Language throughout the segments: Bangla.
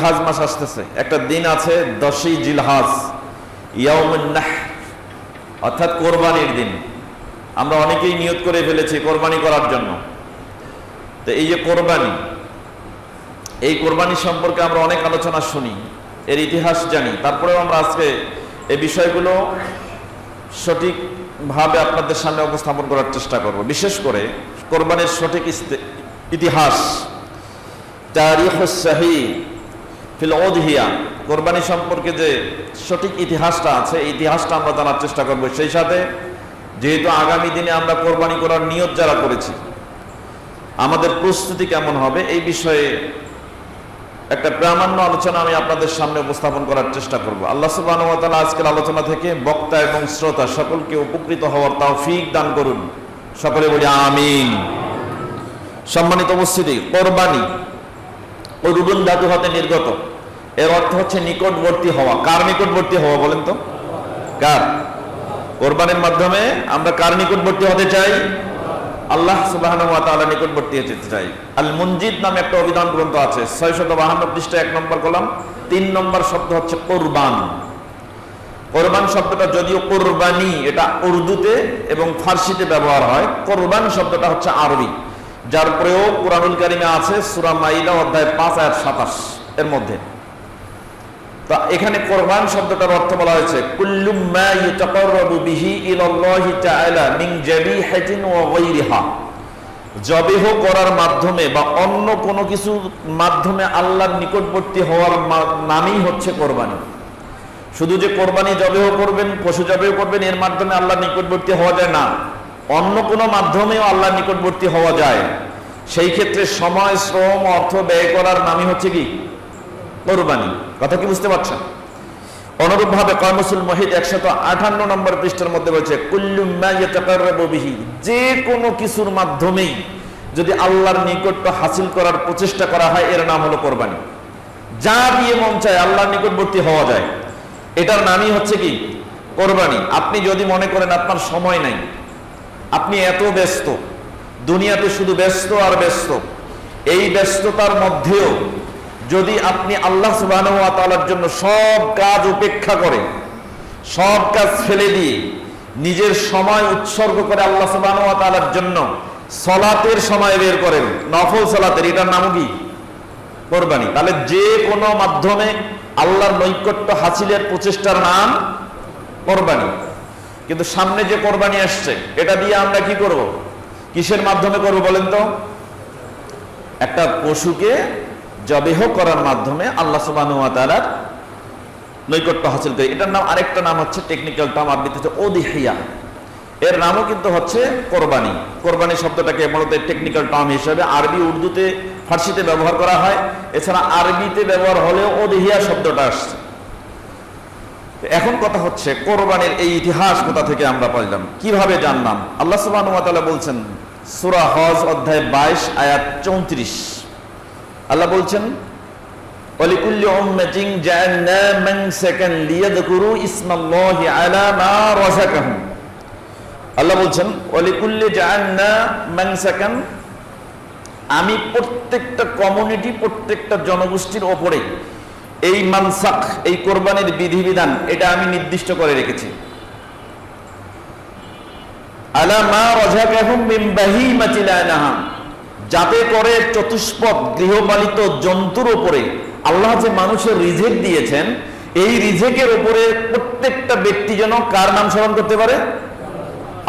জিলহাজ মাস আসতেছে, একটা দিন আছে 10ই জিলহাজ, ইয়াউমুন নাহর, অর্থাৎ কোরবানির দিন। আমরা অনেকেই নিয়ত করে ফেলেছি কোরবানি করার জন্য। তো এই যে কোরবানি, এই কোরবানি সম্পর্কে আমরা অনেক আলোচনা শুনি, এর ইতিহাস জানি, তারপরেও আমরা আজকে এই বিষয়গুলো সঠিকভাবে আপনাদের সামনে উপস্থাপন করার চেষ্টা করব। বিশেষ করে কোরবানির সঠিক ইতিহাস, তারিখুস সহিহ ফিল উযহিয়া, কোরবানি সম্পর্কে যে সঠিক ইতিহাসটা আছে, এই ইতিহাসটা আমরা জানার চেষ্টা করব। সেই সাথে যেহেতু আগামী দিনে আমরা কোরবানি করার নিয়ত যারা করেছি, আমাদের প্রস্তুতি কেমন হবে, এই বিষয়ে একটা প্রামাণ্য আলোচনা আমি আপনাদের সামনে উপস্থাপন করার চেষ্টা করব। আল্লাহ সুবহানাহু ওয়া তাআলা আজকের আলোচনা থেকে বক্তা এবং শ্রোতা সকলকে উপকৃত হওয়ার তৌফিক দান করুন। সকলে বলি আমিন। সম্মানিত উপস্থিতি, কোরবানি ও রুবুন ধাতু হতে নির্গত, এর অর্থ হচ্ছে নিকটবর্তী হওয়া। কার নিকটবর্তী হওয়া বলেন তো? কার? কোরবানির মাধ্যমে আমরা কার নিকটবর্তী হতে চাই? আল্লাহ সুবহানাহু ওয়া তাআলা নিকটবর্তী হতে চাই। আল মুনজিদ নামে একটা অভিধান গ্রন্থ আছে, 652 পৃষ্ঠা, 1 নম্বর কলাম, 3 নম্বর শব্দ হচ্ছে কোরবান। কোরবান শব্দটা যদিও কোরবানি এটা উর্দুতে এবং ফার্সিতে ব্যবহার হয়, কোরবান শব্দটা হচ্ছে আরবি, যার প্রয়োগ কুরআনুল কারীমে আছে সূরা মাইদা অধ্যায় 5 আয়াত 27 এর মধ্যে। তা এখানে কোরবান শব্দটার অর্থ বলা হয়েছে কুল্লু মা ইউতাকাররাবু বিহি ইলাল্লাহি তাআলা মিন যাবিহাতিন ওয়া গায়রিহা, যবেহ করার মাধ্যমে বা অন্য কোনো কিছুর মাধ্যমে আল্লাহর নিকটবর্তী হওয়ার নামই হচ্ছে কোরবানি। শুধু যে কোরবানি জবেহ করবেন, পশু জবেহ করবেন, এর মাধ্যমে আল্লাহর নিকটবর্তী হওয়া যায় না, অন্য কোনো মাধ্যমেও আল্লাহর নিকটবর্তী হওয়া যায়। সেই ক্ষেত্রে সময়, শ্রম, অর্থ ব্যয় করার নামই হচ্ছে কি? কোরবানি। কথা কি বুঝতে পারছেন? অনুরূপ ভাবে কামসুল মুহিত 158 নম্বর পৃষ্ঠার মধ্যে বলছে কুল্লু মা ইয়াতাকাররাবু বিহি, যে কোনো কিছুর মাধ্যমেই যদি আল্লাহর নিকটত্ব হাসিল করার প্রচেষ্টা করা হয়, এর নাম হলো কোরবানি। যা দিয়ে মন চায় আল্লাহর নিকটবর্তী হওয়া যায়, এটার নামই হচ্ছে কি? কোরবানি। আপনি যদি মনে করেন আপনার সময় নাই, আপনি এত ব্যস্ত, দুনিয়াতে শুধু ব্যস্ত আর ব্যস্ত, এই ব্যস্ততার মধ্যেও যদি আপনি আল্লাহ সুবহানাহু ওয়া তাআলার জন্য সব কাজ উপেক্ষা করে, সব কাজ ফেলে দিয়ে নিজের সময় উৎসর্গ করে আল্লাহ সুবহানাহু ওয়া তাআলার জন্য সালাতের সময় বের করেন, নফল সালাতের, এটার নাম কি? কোরবানি। তাহলে যে কোনো মাধ্যমে আল্লাহর নৈকট্য হাসিলের প্রচেষ্টার নাম কোরবানি। কিন্তু সামনে যে কোরবানি আসছে, এটা দিয়ে আমরা কি করব? কিসের মাধ্যমে করব বলেন তো? একটা পশুকে জবেহ করার মাধ্যমে আল্লাহ সুবহানাহু ওয়া তাআলার নৈকট্য হাসিল করে। এটার নাম, আরেকটা নাম হচ্ছে টেকনিক্যাল টার্ম, আরবিতে হচ্ছে উযহিয়া, এর নামও কিন্তু হচ্ছে কোরবানি। কোরবানি শব্দটাকে মূলত টেকনিক্যাল টার্ম হিসেবে আরবি, উর্দুতে, ফার্সিতে ব্যবহার করা হয়। এছাড়া আরবিতে ব্যবহার হলেও উযহিয়া শব্দটা আসছে। এখন কথা হচ্ছে কোরবানির এই ইতিহাস কোথা থেকে আমরা পাইলাম, কিভাবে জানলাম? আল্লাহ সুবহানাহু ওয়া তাআলা বলছেন সূরা হজ অধ্যায় 22 আয়াত 34, আল্লাহ বলছেন ওয়ালিকুল্লি উম্মাতিন জাআলনা মানসাকান লিয়াযকুরু ইসমাল্লাহি আলা মা রাযাকাহুম। আল্লাহ বলছেন ওয়ালিকুল্লি জাআলনা মানসাকান, আমি প্রত্যেকটা কমিউনিটি, প্রত্যেকটা জনগোষ্ঠীর ওপরে এই মানসাক, এই কোরবানির বিধিবিধান, এটা আমি নির্দিষ্ট করে রেখেছি। আলা মা রাযাকাহুম মিন বাহিমাতিল আনআম, যাতে করে চতুষ্পদ গৃহপালিত জন্তুর উপরে আল্লাহ যে মানুষের রিজেক দিয়েছেন, এই রিজেকের উপরে প্রত্যেকটা ব্যক্তি যেন কার নাম স্মরণ করতে পারে?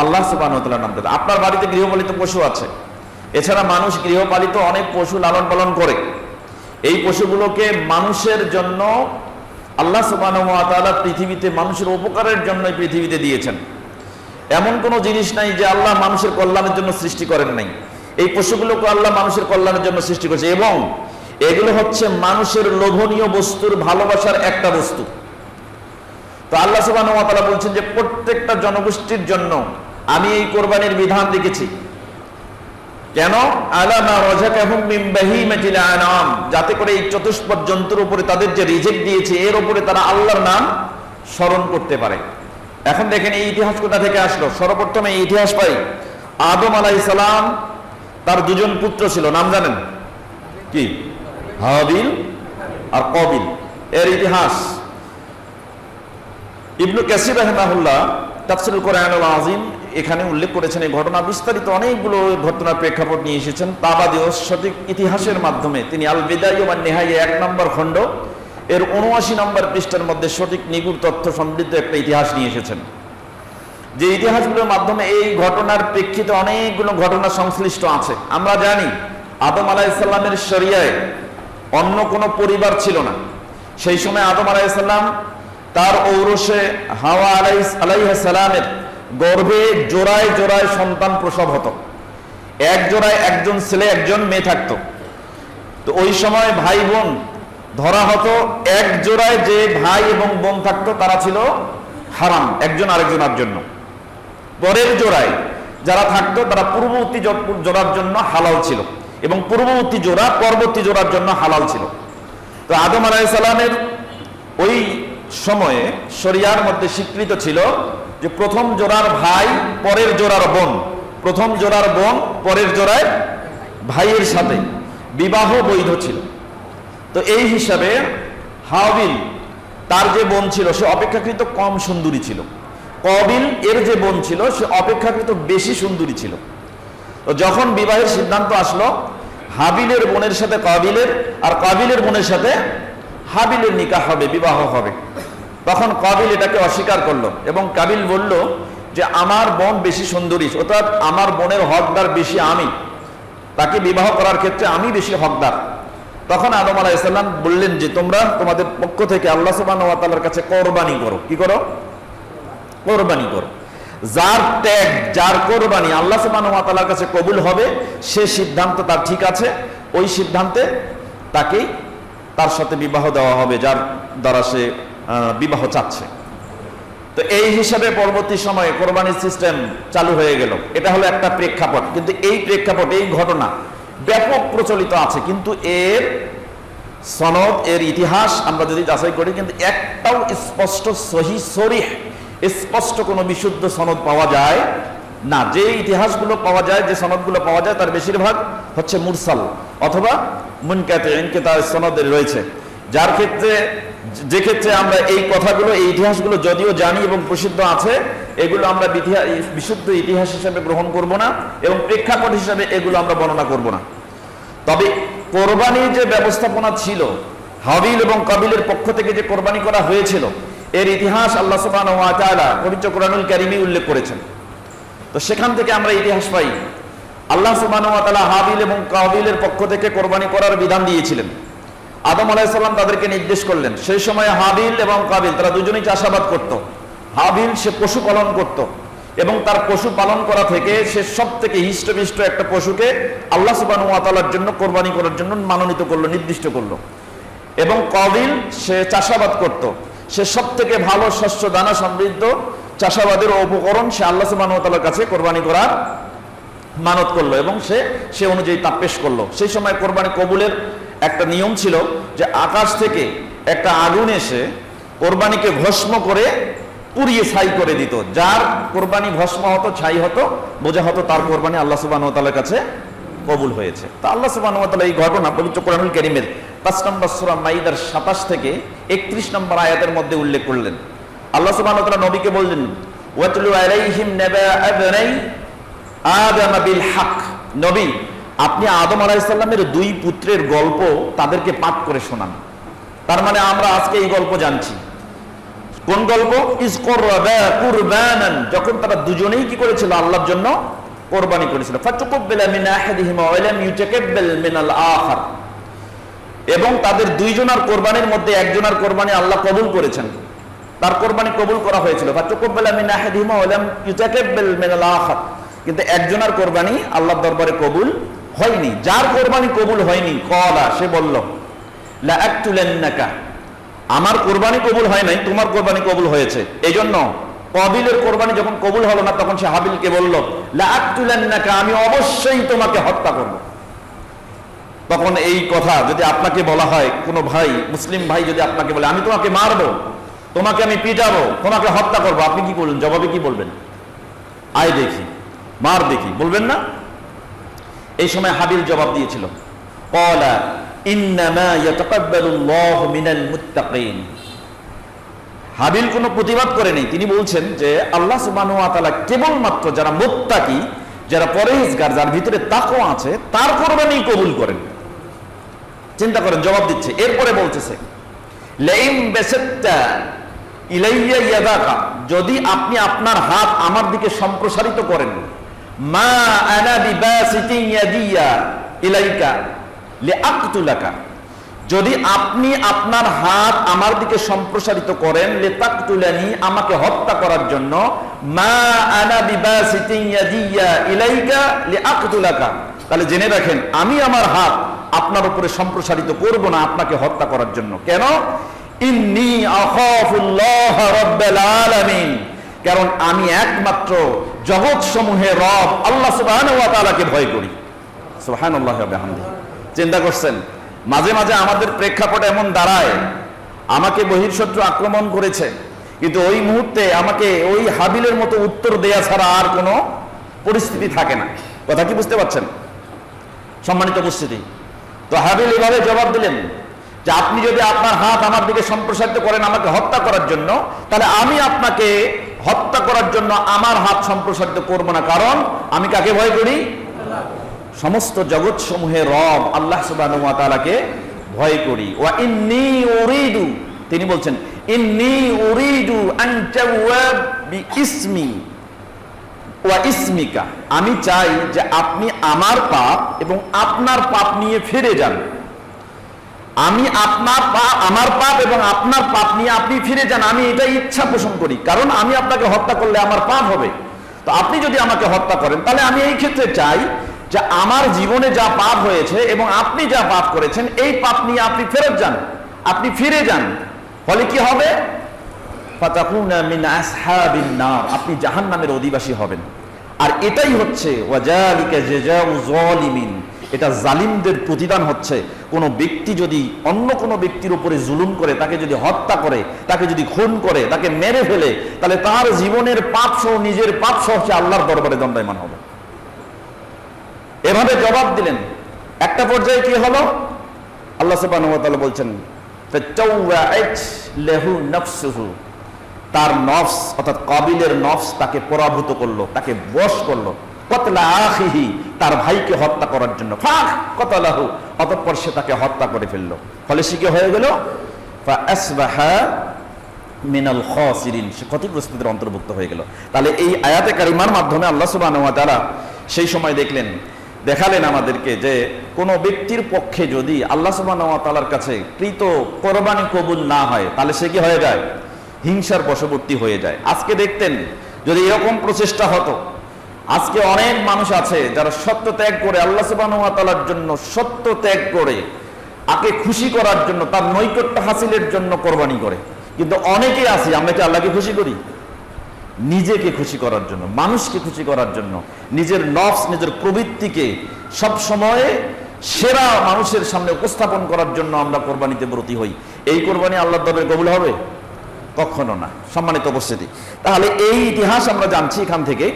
আল্লাহ সুবহানাহু ওয়া তাআলার নাম। আপনার বাড়িতে গৃহপালিত পশু আছে, এছাড়া মানুষ গৃহপালিত অনেক পশু লালন পালন করে। এই পশুগুলোকে মানুষের জন্য আল্লাহ সুবহানাহু ওয়া তাআলা পৃথিবীতে মানুষের উপকারের জন্য পৃথিবীতে দিয়েছেন। এমন কোনো জিনিস নাই যে আল্লাহ মানুষের কল্যাণের জন্য সৃষ্টি করেন নাই। এই পশুগুলোকে আল্লাহ মানুষের কল্যাণের জন্য সৃষ্টি করেছে, এবং এগুলো হচ্ছে মানুষের লোভনীয় বস্তুর ভালোবাসার একটা বস্তু। তো আল্লাহ সুবহানাহু ওয়া তাআলা বলছেন যে প্রত্যেকটা জনগোষ্ঠীর জন্য আমি এই কোরবানির বিধান রেখেছি। কেন? আলা মা রাযাকাহুম মিন বাহিমাতিল আনআম, যাতে করে এই চতুষ্পদ জন্তুর উপরে তাদের যে রিজেক দিয়েছে, এর উপরে তারা আল্লাহর নাম স্মরণ করতে পারে। এখন দেখেন এই ইতিহাস কোথা থেকে আসলো। সর্বপ্রথমে এই ইতিহাস পাই আদম আলাইহিস সালাম, তার দুজন পুত্র ছিল, নাম জানেন কি? হাবিল আর কবিল এর ইতিহাস ইবনু কাসির রাহিমাহুল্লাহ তাফসীরুল কোরআনুল আযীম এখানে উল্লেখ করেছেন। এই ঘটনা বিস্তারিত অনেকগুলো ঘটনার প্রেক্ষাপট নিয়ে এসেছেন। তা বাদেও সঠিক ইতিহাসের মাধ্যমে তিনি আল বিদায়া ওয়ান নিহায়া 1 নম্বর খণ্ড এর 79 নম্বর পৃষ্ঠার মধ্যে সঠিক নিগুড় তথ্য সমৃদ্ধ একটা ইতিহাস নিয়ে এসেছেন, যে ইতিহাসগুলোর মাধ্যমে এই ঘটনার প্রেক্ষিতে অনেকগুলো ঘটনা সংশ্লিষ্ট আছে। আমরা জানি আদম আলাইহিস সালামের শরিয়ায় অন্য কোনো পরিবার ছিল না। সেই সময় আদম আলাইহিস সালাম তার ঔরসে হাওয়া আলাইহিস সালামের গর্ভে জোড়ায় জোড়ায় সন্তান প্রসব হতো। এক জোড়ায় একজন ছেলে একজন মেয়ে থাকতো। তো ওই সময় ভাই বোন ধরা হতো, এক জোড়ায় যে ভাই এবং বোন থাকতো তারা ছিল হারাম একজন আরেকজনের জন্য। পরের জোড়ায় যারা থাকতো তারা পূর্ববর্তী জোড়ার জন্য হালাল ছিল এবং পূর্ববর্তী জোড়া পরবর্তী জোড়ার জন্য হালাল ছিল। তো আদম আলাইহিস সালামের ওই সময়ে শরিয়ার মধ্যে স্বীকৃত ছিল যে প্রথম জোড়ার ভাই পরের জোড়ার বোন, প্রথম জোড়ার বোন পরের জোড়ায় ভাইয়ের সাথে বিবাহ বৈধ ছিল। তো এই হিসাবে হাবিল তার যে বোন ছিল সে অপেক্ষাকৃত কম সুন্দরী ছিল, কবিল এর যে বোন ছিল সে অপেক্ষাকৃত বেশি সুন্দরী ছিল। তো যখন বিবাহের সিদ্ধান্ত আসলো হাবিলের বোনের সাথে কবিলের আর কবিলের বোনের সাথে হাবিলের নিকাহ হবে, বিবাহ হবে, তখন কবিল এটাকে অস্বীকার করলো এবং কাবিল বলল যে আমার বোন বেশি সুন্দরী, অর্থাৎ আমার বোনের হকদার বেশি আমি, তাকে বিবাহ করার ক্ষেত্রে আমি বেশি হকদার। তখন আদম আলাইহিস সালাম বললেন যে তোমরা তোমাদের পক্ষ থেকে আল্লাহ সুবহানাহু ওয়া তাআলার কাছে কোরবানি করো। কি করো? কোরবানি করো। যার ত্যাগ যার কোরবানি আল্লাহ সুবহানাহু ওয়া তাআলার কাছে কবুল হবে সে সিদ্ধান্ত তার ঠিক আছে, ওই সিদ্ধান্তে তাকেই তার সাথে বিবাহ দেওয়া হবে যার দ্বারা সে বিবাহ চাচ্ছে। তো এই হিসাবে পরবর্তী সময়ে কোরবানির সিস্টেম চালু হয়ে গেল। এটা হলো একটা প্রেক্ষাপট, কিন্তু এই প্রেক্ষাপট এই ঘটনা ব্যাপক প্রচলিত আছে, কিন্তু এর সনদ এর ইতিহাস আমরা যদি যাচাই করি কিন্তু একটাও স্পষ্ট সহিহ সরিহ স্পষ্ট কোনো বিশুদ্ধ সনদ পাওয়া যায় না। যে ইতিহাসগুলো পাওয়া যায়, যে সনদগুলো পাওয়া যায় তার বেশিরভাগ হচ্ছে মুরসাল অথবা মুনকাতি ইনকিতার সনদের রয়েছে, যার ক্ষেত্রে যে ক্ষেত্রে আমরা এই কথাগুলো এই ইতিহাসগুলো যদিও জানি এবং প্রসিদ্ধ আছে, এগুলো আমরা বিশুদ্ধ ইতিহাস হিসেবে গ্রহণ করব না এবং প্রেক্ষাপট হিসেবে এগুলো আমরা বর্ণনা করব না। তবে কোরবানির যে ব্যবস্থাপনা ছিল, হাবিল এবং কাবিলের পক্ষ থেকে যে কোরবানি করা হয়েছিল এর ইতিহাস আল্লাহ সুবহানাহু ওয়া তাআলা পবিত্র কোরআনুল কারীমে উল্লেখ করেছেন। তো সেখান থেকে আমরা ইতিহাস পাই আল্লাহ সুবহানাহু ওয়া তাআলা হাবিল এবং কাবিলের পক্ষ থেকে কোরবানি করার বিধান দিয়েছিলেন। আদম আলাইহিস সালাম তাদেরকে নির্দেশ করলেন। সেই সময় হাবিল এবং কাবিল তারা দুজনেই চাষাবাদ করত। হাবিল সে পশু পালন করত এবং তার পশু পালন করা থেকে সে সব থেকে হিষ্টপিষ্ট একটা পশুকে আল্লাহ সুবহানাহু ওয়া তাআলার জন্য কোরবানি করার জন্য মনোনীত করলো, নির্দিষ্ট করলো। এবং কাবিল সে চাষাবাদ করত, সে সব থেকে ভালো শস্য দানা সমৃদ্ধ চাষাবাদের উপকরণ সে আল্লাহ সুবহানাহু ওয়া তাআলার কাছে কোরবানি করার মানত করলো এবং সে অনুযায়ী তা পেশ করলো। সেই সময় কোরবানি কবুলের একটা নিয়ম ছিল যে আকাশ থেকে একটা আগুন এসে কোরবানিকে ভস্ম করে পুড়িয়ে ছাই করে দিত। যার কোরবানি ভস্ম হতো, ছাই হতো, বোঝা হতো তার কোরবানি আল্লাহ সুবহানাহু ওয়া তাআলার কাছে কবুল হয়েছে। তা আল্লাহ সুবহানাহু ওয়া তাআলা এই ঘটনা পবিত্র কোরআনুল কারীমের 5 নম্বর সূরা মাইদার 27 থেকে 31 নম্বর আয়াতের মধ্যে উল্লেখ করলেন। আল্লাহ সুবহানাহু ওয়া তাআলা নবীকে বললেন, ওয়াতলু আলাইহিম নাবা আবনাই আদম বিল হক। নবী, আপনি আদম আলাইহিস সালামের 2 পুত্রের গল্প তাদেরকে পাঠ করে শোনান। তার মানে আমরা আজকে এই গল্প জানছি। কোন গল্প? ইজ কুরবা কুরবানান, যখন তারা দুজনেই কি করেছিল? আল্লাহর জন্য কোরবানি করেছিল। ফাতুকব্বালা মিন আহাদিহিমা ওয়া লাম ইউতাকাব্বাল মিনাল আখার, এবং তাদের দুইজনের কোরবানির মধ্যে একজনের কোরবানি আল্লাহ কবুল করেছেন, তার কোরবানি কবুল করা হয়েছিল। ফাতুকব্বালা মিন আহাদিহিমা ওয়া লাম ইউতাকাব্বাল মিনাল আখার, কিন্তু একজনের কোরবানি আল্লাহর দরবারে কবুল হয়নি। যার কোরবানি কবুল হয়নি, কলা সে বলল, লা আকতুলান্নাকা, আমার কোরবানি কবুল হয় নাই, তোমার কোরবানি কবুল হয়েছে। এই জন্য কাবিলের কোরবানি যখন কবুল হলো না তখন সে হাবিলকে বলল, লা আকতুলান্নাকা, আমি অবশ্যই তোমাকে হত্যা করব। তখন এই কথা যদি আপনাকে বলা হয়, কোনো ভাই মুসলিম ভাই যদি আপনাকে বলে আমি তোমাকে মারবো, তোমাকে আমি পিটাবো, তোমাকে হত্যা করবো, আপনি কি বলবেন? জবাবে কি বলবেন? আয় দেখি, মার দেখি, বলবেন না? এই সময় হাবিল জবাব দিয়েছিল, ক্বালা ইন্নামা ইয়াতাকাব্বালুল্লাহু মিনাল মুত্তাকিন। হাবিল কোনো প্রতিবাদ করেনি, তিনি বলছেন যে আল্লাহ সুবহানাহু ওয়া তাআলা কেবলমাত্র যারা মুত্তাকি, যারা পরহেজগার, যার ভিতরে তাকওয়া আছে, তার কোরবানি কবুল করেন। চিন্তা করেন, জবাব দিচ্ছে। এরপরে বলতেছে লাইম বাসাত্তা ইলাইয়া ইয়াদাকা, যদি আপনি আপনার হাত আমার দিকে সম্প্রসারিত করেন, মা আনা বিবাসিতিন ইয়াদিয়া ইলাইকা লিআকতুলাকা, যদি আপনি আপনার হাত আমার দিকে সম্প্রসারিত করেন, লিতাকতুলানি, আমাকে হত্যা করার জন্য, মা আনা বিবাসিতিন ইয়াদিয়া ইলাইকা লিআকতুলাকা, তাহলে জেনে রাখেন আমি আমার হাত আপনার উপরে সম্প্রসারিত করব না আপনাকে হত্যা করার জন্য। কেন? ইন্নী আখাফুল্লাহ রাব্বাল আলামিন, কারণ আমি একমাত্র জগৎ সমূহের রব আল্লাহ সুবহানাহু ওয়া তাআলাকে ভয় করি। সুবহানাল্লাহি ওয়া বিহামদিহি। চিন্তা করছেন, মাঝে মাঝে আমাদের প্রেক্ষাপট এমন দাঁড়ায়, আমাকে বহির্শত্রু আক্রমণ করেছে, কিন্তু ওই মুহূর্তে আমাকে ওই হাবিলের মতো উত্তর দেয়া ছাড়া আর কোনো পরিস্থিতি থাকে না। কথা কি বুঝতে পারছেন সম্মানিত উপস্থিতি? তো হাবিল এভাবে জবাব দিলেন যে আপনি যদি আপনার হাত আমার দিকে সম্প্রসারিত করেন আমাকে হত্যা করার জন্য, তাহলে আমি আপনাকে হত্যা করার জন্য আমার হাত সম্প্রসারিত করব না, কারণ আমি কাকে ভয় করি? সমস্ত জগৎ সমূহের রব আল্লাহ সুবহানাহু ওয়া তাআলাকে ভয় করি। ওয়া ইন্নী উরিদু, তিনি বলছেন ইন্নী উরিদু আন তাওয়াব বিইসমি ওয়া ইসমিকা, আমি চাই যে আপনি আমার পাপ এবং আপনার পাপ নিয়ে ফিরে যান। আমি আমার পাপ এবং আপনার পাপ নিয়ে আপনি ফিরে যান, আমি এটাই ইচ্ছা পোষণ করি, কারণ আমি আপনাকে হত্যা করলে আমার পাপ হবে। তো আপনি যদি আমাকে হত্যা করেন, তাহলে আমি এই ক্ষেত্রে চাই যে আমার জীবনে যা পাপ হয়েছে এবং আপনি যা পাপ করেছেন, এই পাপ নিয়ে আপনি ফেরত যান, আপনি ফিরে যান। ফলে কি হবে? ফাতাকুনা মিন আসহাবিন নার, আপনি জাহান্নামের অধিবাসী হবেন। আর এটাই হচ্ছে ওয়াজালিকা জাযাউ যালিমিন, এটা জালিমদের প্রতিদান হচ্ছে। কোনো ব্যক্তি যদি অন্য কোনো ব্যক্তির উপরে জুলুম করে, তাকে যদি হত্যা করে, তাকে যদি খুন করে, তাকে মেরে ফেলে, তাহলে তার জীবনের পাপ সহ নিজের পাপ সহ সে আল্লাহর দরবারে দণ্ডায়মান হবে। এভাবে জবাব দিলেন। একটা পর্যায়ে কি হলো? আল্লাহ সুবহানাহু ওয়া তাআলা বলছেন ফাতাওয়াআত লাহু নাফসুহু, তার নফস অর্থাৎ কাবিলের নফস তাকে পরাভূত করলো, তাকে বশ করলো। কতলা আখিহি, তার ভাইকে হত্যা করার জন্য। ফাখ কতলাহু, অতঃপর সে তাকে হত্যা করে ফেললো। ফলে সে কি হয়ে গেল? ফাআসবাহা মিনাল খাসিরিন, সে ক্ষতিগ্রস্তদের অন্তর্ভুক্ত হয়ে গেল। তাহলে এই আয়াতে কারিমার মাধ্যমে আল্লাহ সুবহানাহু ওয়া তাআলা সেই সময় দেখালেন আমাদেরকে যে কোনো ব্যক্তির পক্ষে যদি আল্লাহ সুবহানাহু ওয়া তাআলার কাছে কৃত কোরবানি কবুল না হয়, তাহলে সে কি হয়ে যায়? হিংসার বশবর্তী হয়ে যায়। আজকে দেখতেন যদি এরকম প্রচেষ্টা হতো, আজকে অনেক মানুষ আছে যারা সত্য ত্যাগ করে আল্লাহ সুবহানাহু ওয়া তাআলার জন্য সত্য ত্যাগ করে আগে খুশি করার জন্য, তার নৈকট্য হাসিলের জন্য কোরবানি করে। কিন্তু অনেকেই আছে আমরা কি আল্লাহকে খুশি করি? নিজেকে খুশি করার জন্য, মানুষকে খুশি করার জন্য, নিজের নফস, নিজের প্রবৃত্তিকে সব সময় সেরা মানুষের সামনে উপস্থাপন করার জন্য আমরা কোরবানিতে ব্রতী হই। এই কোরবানি আল্লাহর দরবারে কবুল হবে? কখনো না। সম্মানিত উপস্থিতি, তাহলে এই ইতিহাস আমরা জানছি এখান থেকে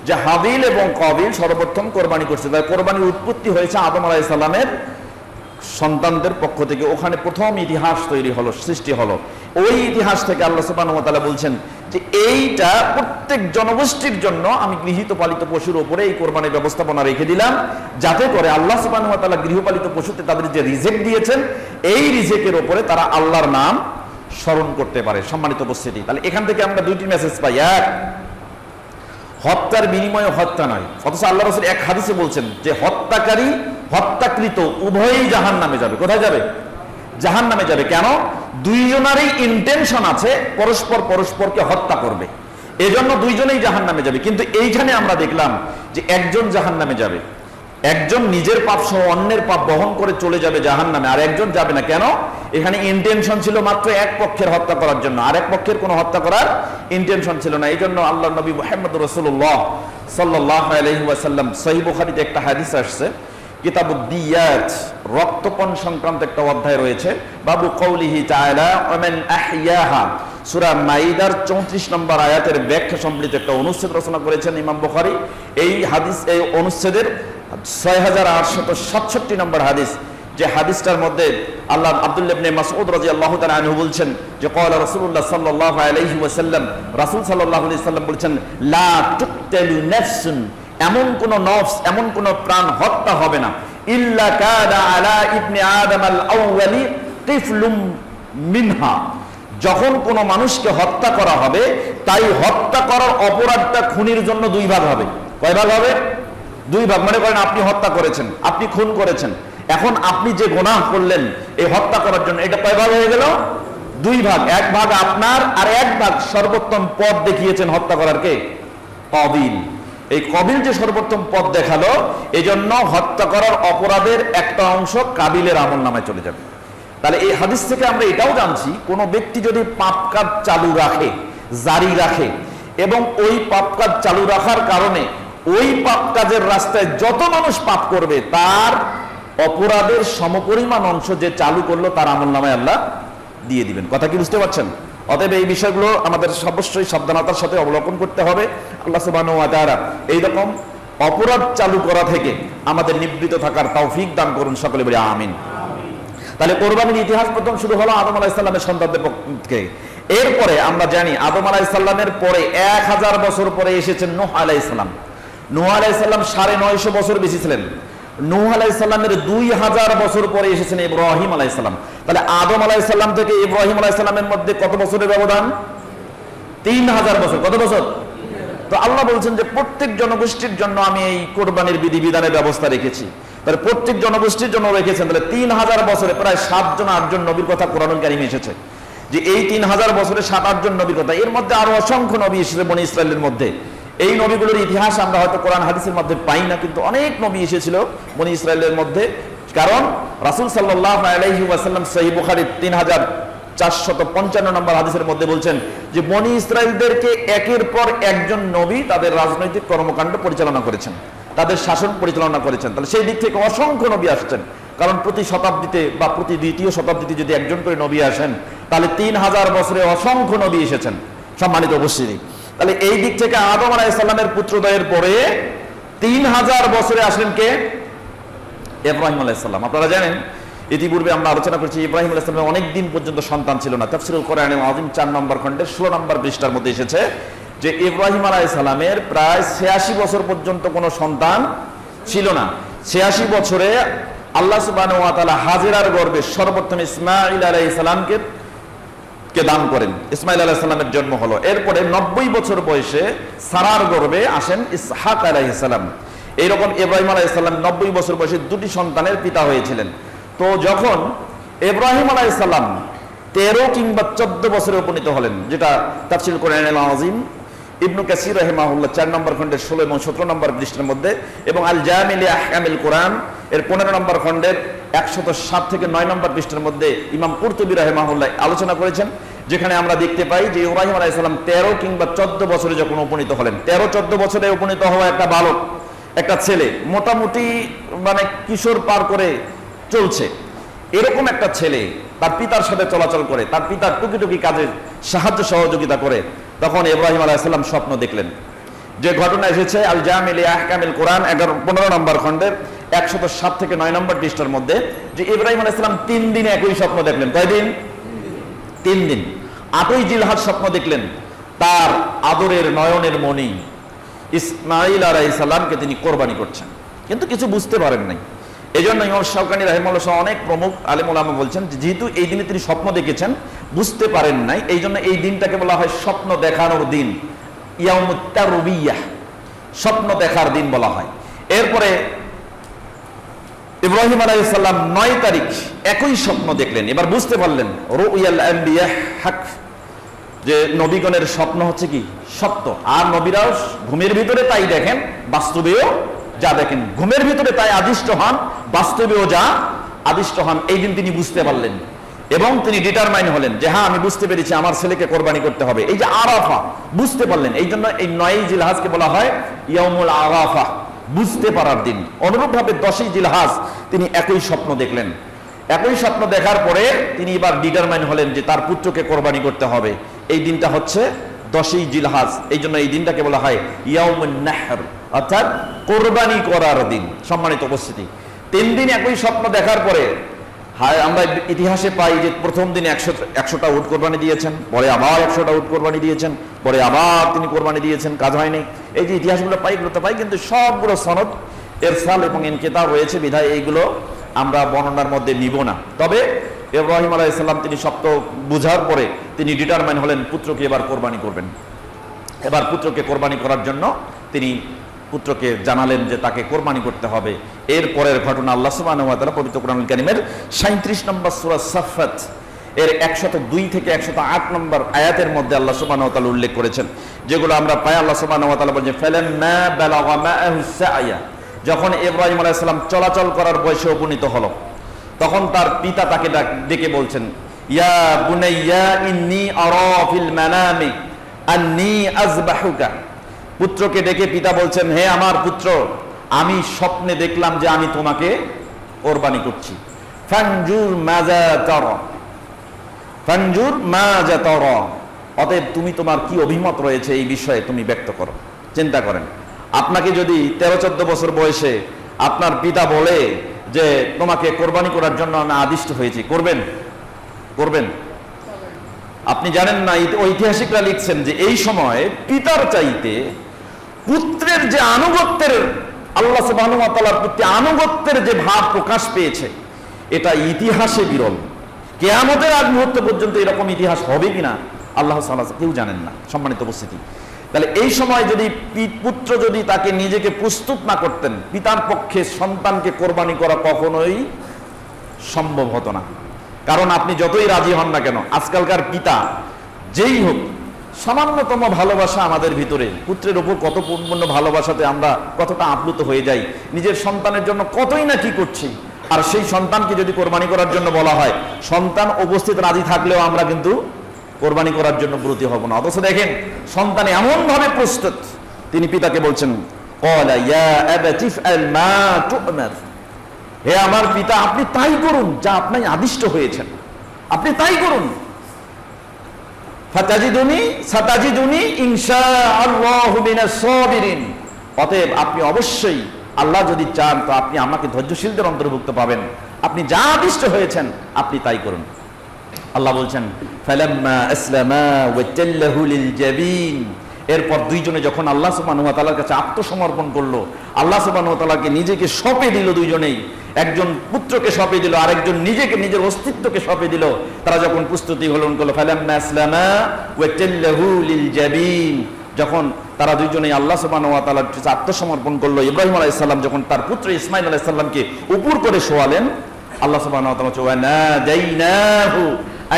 যে হাবিল এবং কাবিল সর্বপ্রথম কোরবানি করছে। তাই কোরবানির উৎপত্তি হয়েছে আদম আলাইহিস সালামের সন্তানদের পক্ষ থেকে। ওখানে প্রথম ইতিহাস তৈরি হলো, সৃষ্টি হলো। ওই ইতিহাস থেকে আল্লাহ সুবহানাহু ওয়া তাআলা বলছেন যে এইটা প্রত্যেক জনগোষ্ঠীর জন্য আমি গৃহীত পালিত পশুর উপরে এই কোরবানির ব্যবস্থাপনা রেখে দিলাম, যাতে করে আল্লাহ সুবহানাহু ওয়া তাআলা গৃহপালিত পশুতে তাদের যে রিজেক দিয়েছেন, এই রিজেকের উপরে তারা আল্লাহর নাম স্মরণ করতে পারে। সম্মানিত উপস্থিতি, তাহলে এখান থেকে আমরা দুইটি মেসেজ পাই। এক, হত্যার বিনিময়ে হত্যা নয়, অথচ আল্লাহ রাসূল এক হাদিসে বলছেন যে হত্যাকারী হত্যাকৃত উভয়ই জাহান্নামে যাবে। কোথায় যাবে? জাহান্নামে যাবে। কেন? দুইজনেরই ইন্টেনশন আছে পরস্পরকে হত্যা করবে, এজন্য দুইজনেই জাহান্নামে যাবে। কিন্তু এইখানে আমরা দেখলাম যে একজন জাহান্নামে যাবে, একজন নিজের পাপ সহ অন্যের পাপ বহন করে চলে যাবে জাহান্নামে, আর একজন যাবে না। কেন? এখানে ইন্টেনশন ছিল মাত্র এক পক্ষের হত্যা করার জন্য, আর এক পক্ষের কোনো হত্যা করার ইন্টেনশন ছিল না। এই জন্য আল্লাহ নবী মুহাম্মদ রাসূলুল্লাহ সাল্লাল্লাহু আলাইহি ওয়াসাল্লাম, সহিহ বুখারীতে একটা হাদিস আসছে, কিতাবুদ দিয়াত, রক্তপণ সংক্রান্ত একটা অধ্যায় রয়েছে, বাবু কওলিহি তাআলা ওয়া মান আহইয়াহা, সূরা মাইদার 34 নম্বর আয়াতের ব্যাখ্যা সম্বলিত একটা অনুচ্ছেদ রচনা করেছেন ইমাম বুখারী। এই হাদিস, এই অনুচ্ছেদের 6867 নম্বর হাদিস, যে হাদিসটার মধ্যে আল্লাহ আব্দুল্লাহ ইবনে মাসউদ রাদিয়াল্লাহু তাআলা আনহু বলছেন যে ক্বালা রাসূলুল্লাহ সাল্লাল্লাহু আলাইহি ওয়াসাল্লাম, রাসূল সাল্লাল্লাহু আলাইহি ওয়াসাল্লাম বলছেন, লা তুকতালু নাফসুন, এমন কোন নফস, এমন কোন প্রাণ হত্যা হবে না, ইল্লা কাদা আলা ইবনে আদম আল আউয়ালি তিফলুম মিনহা, যখন কোন মানুষকে হত্যা করা হবে তাই হত্যা করার অপরাধটা খুনির জন্য দুই ভাগ হবে। কয় ভাগ হবে? দুই ভাগ। মনে করেন আপনি হত্যা করেছেন, আপনি খুন করেছেন, এখন আপনি যে গুনাহ করলেন এই হত্যা করার জন্য, এটা কয় ভাগ হয়ে গেল? দুই ভাগ। এক ভাগ আপনার, আর এক ভাগ সর্বোত্তম পথ দেখিয়েছেন হত্যা করার কে? কবিল। এই কবিল যে সর্বোত্তম পথ দেখালো, এজন্য হত্যা করার অপরাধের একটা অংশ কাবিলের আমলনামায় চলে যাবে। তাহলে এই হাদিস থেকে আমরা এটাও জানছি, কোন ব্যক্তি যদি পাপ কাজ চালু রাখে, জারি রাখে, এবং ওই পাপ কাজ চালু রাখার কারণে ওই পাপ কাজের রাস্তায় যত মানুষ পাপ করবে তার অপরাধের সমপরিমাণ অংশ যে চালু করলো তার আমলনামায় আল্লাহ দিয়ে দিবেন। কথা কি বুঝতে পারছেন? অতএব এই বিষয়গুলো আমাদের অবশ্যই সাবধানতার সাথে অবলোকন করতে হবে। আল্লাহ সুবহানাহু ওয়া তাআলা এইরকম অপরাধ চালু করা থেকে আমাদের নিবৃত থাকার তৌফিক দান করুন, সকলে বলি আমিন। তাহলে কোরবানির ইতিহাস প্রথম শুরু হলো আদম আলাইহিস সালামের সন্তানদের পক্ষে। এরপরে আমরা জানি আদম আলাইহিস সালামের পরে 1000 বছর পরে এসেছেন নূহ আলাইহিস সালাম। নূহ আলাইহিস সালাম 950 বছর বেঁচে ছিলেন। নূহ আলাইহিস সালামের 2000 বছর পরে এসেছেন ইব্রাহিম আলাইহিস সালাম। তাহলে আদম আলাইহিস সালাম থেকে ইব্রাহিম আলাইহিস সালামের মধ্যে কত বছরের ব্যবধান? 3000 বছর। কত বছর? তো আল্লাহ বলছেন যে প্রত্যেক জনগোষ্ঠীর জন্য আমি এই কোরবানির বিধিবিধানের ব্যবস্থা রেখেছি। তাহলে প্রত্যেক জনগোষ্ঠীর জন্য রেখেছেন। তাহলে 3000 বছরে প্রায় 7-8 নবীর কথা কোরআনুল কারীমে এসেছে, যে এই 3000 বছরে 7-8 নবীর কথা। এর মধ্যে আরো অসংখ্য নবী এসেছে বনী ইসরায়েলের মধ্যে। এই নবীগুলোর ইতিহাস আমরা হয়তো কোরআন হাদিসের মধ্যে পাই না, কিন্তু অনেক নবী এসেছিল বনী ইসরায়েলের মধ্যে। কারণ রাসূল সাল্লাল্লাহু আলাইহি ওয়াসাল্লাম সহিহ বুখারীর 3455 নম্বর হাদিসের মধ্যে বলছেন যে বনী ইসরায়েলদেরকে একের পর একজন নবী তাদের রাজনৈতিক কর্মকাণ্ড পরিচালনা করেছেন, তাদের শাসন পরিচালনা করেছেন। তাহলে সেই দিক থেকে অসংখ্য নবী আসছেন। কারণ প্রতি শতাব্দীতে বা প্রতি দ্বিতীয় শতাব্দীতে যদি একজন করে নবী আসেন, তাহলে 3000 বছরে অসংখ্য নবী এসেছেন, সম্মানিত উপস্থিতি। তাহলে এই দিক থেকে আদম আলাইহিস সালামের পুত্রদ্বয়ের পরে 3000 বছরে আসলেন কে? ইব্রাহিম আলাইহিস সালাম। আপনারা জানেন, ইতিপূর্বে আমরা আলোচনা করেছি ইব্রাহিম আলাইহিস সালামের অনেক দিন পর্যন্ত সন্তান ছিল না। তাফসীরুল কোরআনুল আযীম 4 নম্বর খণ্ডের 16 নম্বর পৃষ্ঠার মধ্যে এসেছে যে ইব্রাহিম আলাইহিস সালামের প্রায় 86 বছর পর্যন্ত কোনো সন্তান ছিল না। 86 বছরে আল্লাহ সুবহানাহু ওয়া তাআলা হাজেরার গর্ভে সর্বপ্রথম ইসমাঈল আলাইহিস সালামকে দান করেন। ইসমাঈল আলাইহিস সালামের জন্ম হলো। এরপরে 90 বছর বয়সে সারার গর্ভে আসেন ইসহাক আলাইহিস সালাম। এইরকম ইব্রাহিম আলাইহিস সালাম 90 বছর বয়সে 2টি সন্তানের পিতা হয়েছিলেন। তো যখন ইব্রাহিম আলাইহিস সালাম 13 কিংবা 14 বছরে উপনীত হলেন, যেটা তাফসীরুল কোরআনুল আযীম ইবনে কাসীর রাহিমাহুল্লাহ 4 নম্বর খণ্ডের 16 এবং 17 নম্বর পৃষ্ঠার মধ্যে, এবং আল জামি লি আহকামিল কোরআন এর 15 নম্বর খণ্ডের 107 থেকে 9 নম্বর পৃষ্ঠার মধ্যে ইমাম কুরতুবী রাহিমাহুল্লাহ আলোচনা করেছেন, যেখানে আমরা দেখতে পাই যে ইব্রাহিম আলাইহিস সালাম 13 কিংবা 14 বছরে যখন উপনীত হলেন, 13-14 বছরে উপনীত হওয়া একটা বালক, একটা ছেলে, মোটামুটি মানে কিশোর পার করে চলছে, এরকম একটা ছেলে তার পিতার সাথে চলাচল করে, তার পিতার টুকি কাজে সাহায্য সহযোগিতা করে, তখন ইব্রাহিম আলাইহিস সালাম স্বপ্ন দেখলেন। যে ঘটনা এসেছে আল জামি লি আহকামিল কোরআন 15 নম্বর খণ্ডের 107 থেকে 9 নম্বর পৃষ্ঠার মধ্যে, যে ইব্রাহিম আলাইহিস সালাম 3 দিনে একই স্বপ্ন দেখলেন। কয়দিন? 3 দিন। 8ই জিলহজ স্বপ্ন দেখলেন তার আদরের নয়নের মণি ইসমাঈল আলাইহিস সালামকে তিনি কোরবানি করছেন, কিন্তু কিছু বুঝতে পারেন নাই। এই জন্য ইমাম শাওকানি রাহিমাহুল্লাহ সহ অনেক প্রমুখ আলেম ওলামা বলছেন যেহেতু এই দিনে তিনি স্বপ্ন দেখেছেন, বুঝতে পারেন নাই, এই জন্য এই দিনটাকে বলা হয় স্বপ্ন দেখানোর দিন, ইয়াউমুত তারবিয়াহ, স্বপ্ন দেখার দিন বলা হয়। এরপরে ইব্রাহিম আলাইহিস সালাম 9 তারিখ একই স্বপ্ন দেখলেন। এবার বুঝতে পারলেন রুয়াল আম্বিয়া হক, যে নবীগণের স্বপ্ন হচ্ছে কি সত্য, আর নবীরাও ঘুমের ভিতরে তাই দেখেন, বাস্তবেও যা দেখেন, ঘুমের ভিতরে তাই আদিষ্ট হন, বাস্তবেও যা আদিষ্ট হন। এই দিন তিনি বুঝতে পারলেন এবং তিনি ডিটারমাইন হলেন যে হ্যাঁ আমি বুঝতে পেরেছি আমার ছেলেকে কোরবানি করতে হবে। এই যে আরাফা, বুঝতে পারলেন, এই জন্য এই 9ই জিলহজকে বলা হয় ইয়াউমুল আরাফা, বুঝতে পারার দিন। অনুরূপভাবে 10ই জিলহজ তিনি একই স্বপ্ন দেখলেন। একই স্বপ্ন দেখার পরে তিনি এবার ডিটারমাইন হলেন যে তার পুত্রকে কোরবানি করতে হবে। এই দিনটা হচ্ছে 10ই জিলহজ, এই জন্য এই দিনটাকে বলা হয় ইয়াউমুন নাহর, অর্থাৎ কোরবানি করার দিন। সম্মানিত উপস্থিতি, 3 দিন একই স্বপ্ন দেখার পরে হায় আমরা ইতিহাসে পাই যে প্রথম দিনে 100টা উট কোরবানি দিয়েছেন, পরে আবার 100টা উট কোরবানি দিয়েছেন, পরে আবার তিনি কোরবানি দিয়েছেন, কাজ হয়নি। এই যে ইতিহাসগুলো পাই, এগুলো তো পাই, কিন্তু সবগুলো সনদ এরসাল এবং ইনকিতা রয়েছে, বিধায় এইগুলো আমরা বর্ণনার মধ্যে নিব না। তবে ইব্রাহিম আলাইহিস সালাম তিনি সপ্ত বুঝার পরে তিনি ডিটারমাইন হলেন পুত্রকে এবার কোরবানি করবেন। এবার পুত্রকে কোরবানি করার জন্য তিনি পুত্রকে জানালেন যে তাকে কোরবানি করতে হবে। এর পরের ঘটনা আল্লাহ সুবহানাহু ওয়া তাআলা পবিত্র কোরআনুল কারীমের 37 নম্বর সূরা সাফফাত এর 102 থেকে 108 নম্বর আয়াতের মধ্যে আল্লাহ সুবহানাহু ওয়া তাআলা উল্লেখ করেছেন, যেগুলো আমরা পাই। আল্লাহ সুবহানাহু ওয়া তাআলা বলেন, ফালাম্মা বালাগা মাআহু সা'য়া, যখন ইব্রাহিম আলাইহিস সালাম চলাচল করার বয়সে উপনীত হলো, তখন তার পিতা তাকে ডেকে বলছেন, ইয়া বুনাইয়া ইন্নী আরা ফিল মানামি আন্নী আযবাহুকা। পুত্রকে ডেকে পিতা বলছেন, হে আমার পুত্র, আমি স্বপ্নে দেখলাম যে আমি তোমাকে কোরবানি করছি। ফানজুর মাজা তারা, ফানজুর মাজা তারা, অতএব তুমি তোমার কি অভিমত রয়েছে এই বিষয়ে তুমি ব্যক্ত করো, চিন্তা করেন। আপনাকে যদি 13-14 বছর বয়সে আপনার পিতা বলে যে তোমাকে কোরবানি করার জন্য আমি আদিষ্ট হয়েছি, করবেন? করবেন? আপনি জানেন না, ঐতিহাসিকরা লিখছেন যে এই সময় পিতার চাইতে পুত্রের যে আনুগত্যের, আল্লাহ সুবহানাহু ওয়া তাআলার প্রতি আনুগত্যের যে ভাব প্রকাশ পেয়েছে, এটা ইতিহাসে বিরল। কিয়ামতের আগ মুহূর্ত পর্যন্ত এরকম ইতিহাস হবে কিনা আল্লাহ সুবহানাহু কেউ জানেন না। সম্মানিত উপস্থিতি, তাহলে এই সময় যদি পুত্র যদি তাকে নিজেকে প্রস্তুত না করতেন, পিতার পক্ষে সন্তানকে কোরবানি করা কখনোই সম্ভব হতো না। কারণ আপনি যতই রাজি হন না কেন, আজকালকার পিতা যেই হোক, সামান্যতম ভালোবাসা আমাদের ভিতরে, পুত্রের ওপর কত পূর্ণ ভালোবাসাতে আমরা কতটা আপ্লুত হয়ে যাই, নিজের সন্তানের জন্য কতই না কি করছি। আর সেই সন্তানকে যদি কোরবানি করার জন্য বলা হয়, সন্তান উপস্থিত রাজি থাকলেও আমরা কিন্তু কোরবানি করার জন্য ব্রতী হব না। অথচ দেখেন সন্তান এমন ভাবে প্রস্তুত, তিনি পিতাকে বলছেন, ক্বালা ইয়া আবাতি ইফআল মা তু'মার, হে আমার পিতা, আপনি তাই করুন যা আপনি আদিষ্ট হয়েছেন, আপনি তাই করুন। সাতাজিদুনি ইনশাআল্লাহু মিনাস সাবিরিন, অতএব আপনি অবশ্যই, আল্লাহ যদি চান তো আপনি আমাকে ধৈর্যশীলদের অন্তর্ভুক্ত পাবেন। আপনি যা আদিষ্ট হয়েছেন আপনি তাই করুন। আল্লাহ বলছেন, ফালাম্মা আসলামা ওয়াতাল্লাহু লিল জাবিন, এরপর দুইজনে যখন আল্লাহ সুবহানাহু ওয়া তাআলার কাছে আত্মসমর্পণ করলো, আল্লাহ সুবহানাহু ওয়া তাআলাকে নিজেকে সঁপে দিল, দুইজনেই, একজন পুত্রকে সঁপে দিল, আরেকজন নিজেকে, নিজের অস্তিত্বকে সঁপে দিল। তারা যখন প্রস্তুতি গ্রহণ করলো, ফালাম্মা আসলামা ওয়াতাল্লাহু লিল জাবিন, যখন তারা দুইজনেই আল্লাহ সুবহানাহু ওয়া তাআলার কাছে আত্মসমর্পণ করলো, ইব্রাহিম আলাইহিস সালাম যখন তার পুত্র ইসমাঈল আলাইহিস সালামকে উপর করে শোয়ালেন, আল্লাহ সুবহানাহু ওয়া তাআলা ওয়ানাদাইনাহু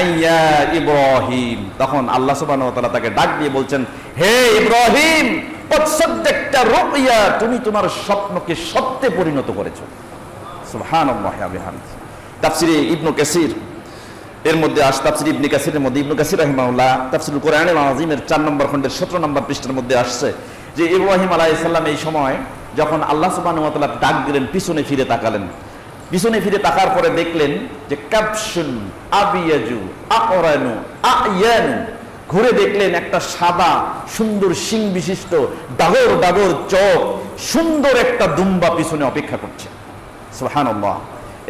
আইয়া ইব্রাহিম, তখন আল্লাহ সুবহানাহু ওয়া তাআলা তাকে ডাক দিয়ে বলছেন, হে ইব্রাহিম, কদ সাদ্দাকতা রুইয়া, তুমি তোমার স্বপ্নকে সত্যে পরিণত করেছো। সুবহানাল্লাহি ওয়া বিহামদিহি। তাফসিরে ইবনে কাসির এর মধ্যে তাফসির ইবনে কাসিরের মধ্যে ইবনে কাসির রাহিমাহুল্লাহ তাফসিরুল কোরআনুল আযীমের 4 নম্বর খণ্ডের 17 নম্বর পৃষ্ঠার মধ্যে আসছে যে ইব্রাহিম আলাইহিস সালাম এই সময় যখন আল্লাহ সুবহানাহু ওয়া তাআলা ডাক দিলেন, পিছনে ফিরে তাকালেন। পিছনে ফিরে তাকার পরে দেখলেন যে কাবশুন আবিয়াজু আকরানু আয়ানু, ঘুরে দেখলেন একটা সাদা সুন্দর শিং বিশিষ্ট ডাগর ডাগর চোখ সুন্দর একটা দুম্বা পিছনে অপেক্ষা করছে। সুবহানাল্লাহ।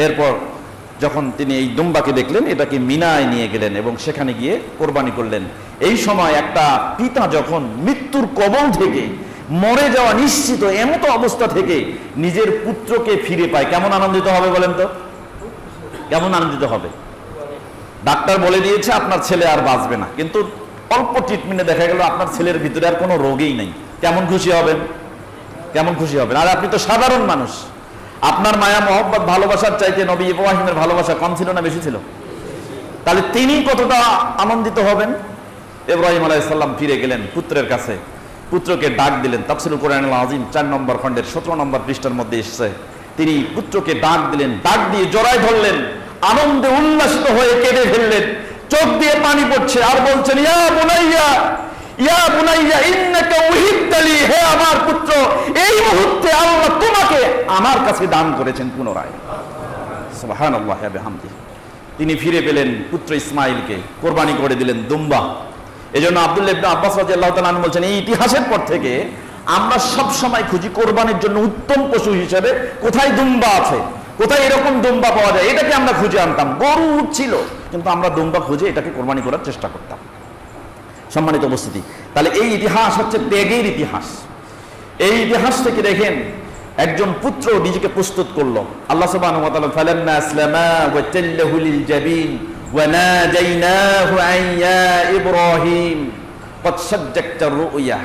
এরপর যখন তিনি এই দুম্বাকে দেখলেন, এটাকে মিনায় নিয়ে গেলেন এবং সেখানে গিয়ে কোরবানি করলেন। এই সময় একটা পিতা যখন মৃত্যুর কবল থেকে, মরে যাওয়া নিশ্চিত এমতো অবস্থা থেকে নিজের পুত্রকে ফিরে পায়, কেমন আনন্দিত হবে বলেন তো? কেমন আনন্দিত হবে? ডাক্তার বলে দিয়েছে আপনার ছেলে আর বাঁচবে না, কিন্তু অল্প ট্রিটমেন্টে দেখা গেল আপনার ছেলের ভিতরে আর কোনো রোগই নেই। কেমন খুশি হবেন? কেমন খুশি হবেন? আর আপনি তো সাধারণ মানুষ, আপনার মায়া মহব্বত ভালোবাসার চাইতে নবী ইব্রাহিমের ভালোবাসা কম ছিল না বেশি ছিল? তাহলে তিনি কতটা আনন্দিত হবেন? ইব্রাহিম আলাইহিস সালাম ফিরে গেলেন পুত্রের কাছে, পুত্রকে ডাক দিলেন। তাফসীরুল কোরআনুল আযীম 4 নম্বর খণ্ডের 17 নম্বর পৃষ্ঠার মধ্যে এসেছে, তিনি পুত্রকে ডাক দিলেন, ডাক দিয়ে জড়ায় ধরলেন, আনন্দে উল্লাসিত হয়ে কেঁদে ফেললেন, চোখ দিয়ে পানি পড়ছে, আর বলছেন, ইয়া বুনাইয়া, ইয়া বুনাইয়া ইন্নাকা উহিবতালি, হে আমার পুত্র, এই মুহূর্তে আল্লাহ তোমাকে আমার কাছে দান করেছেন পুনরায়। সুবহানাল্লাহি ওয়া বিহামদিহি। তিনি ফিরে পেলেন পুত্র ইসমাঈলকে, কোরবানি করে দিলেন দুম্বা। এজন্য আব্দুল্লাহ ইবনে আব্বাস রাদিয়াল্লাহু তাআলা আনহু বলছেন, এই ইতিহাসের পর থেকে আমরা সব সময় খুঁজি কোরবানির জন্য উত্তম পশু হিসেবে কোথায় দুম্বা আছে, কোথায় এরকম দুম্বা পাওয়া যায়, এটাকে আমরা খুঁজে আনতাম। গরু উঠছিল, কিন্তু আমরা দুম্বা খুঁজে এটাকে কোরবানি করার চেষ্টা করতাম। সম্মানিত উপস্থিতি, তাহলে এই ইতিহাস হচ্ছে ত্যাগের ইতিহাস। এই ইতিহাস থেকে দেখেন একজন পুত্র নিজেকে প্রস্তুত করলো। আল্লাহ সুবহানাহু ওয়া তাআলা ফালাম্মা আসলামা ওয়া তাল্লাহু লিল জাবিন ওয়া নাদাইনাহু আন ইয়া ইব্রাহিম ক্বাদ সাদ্দাকতা রুয়া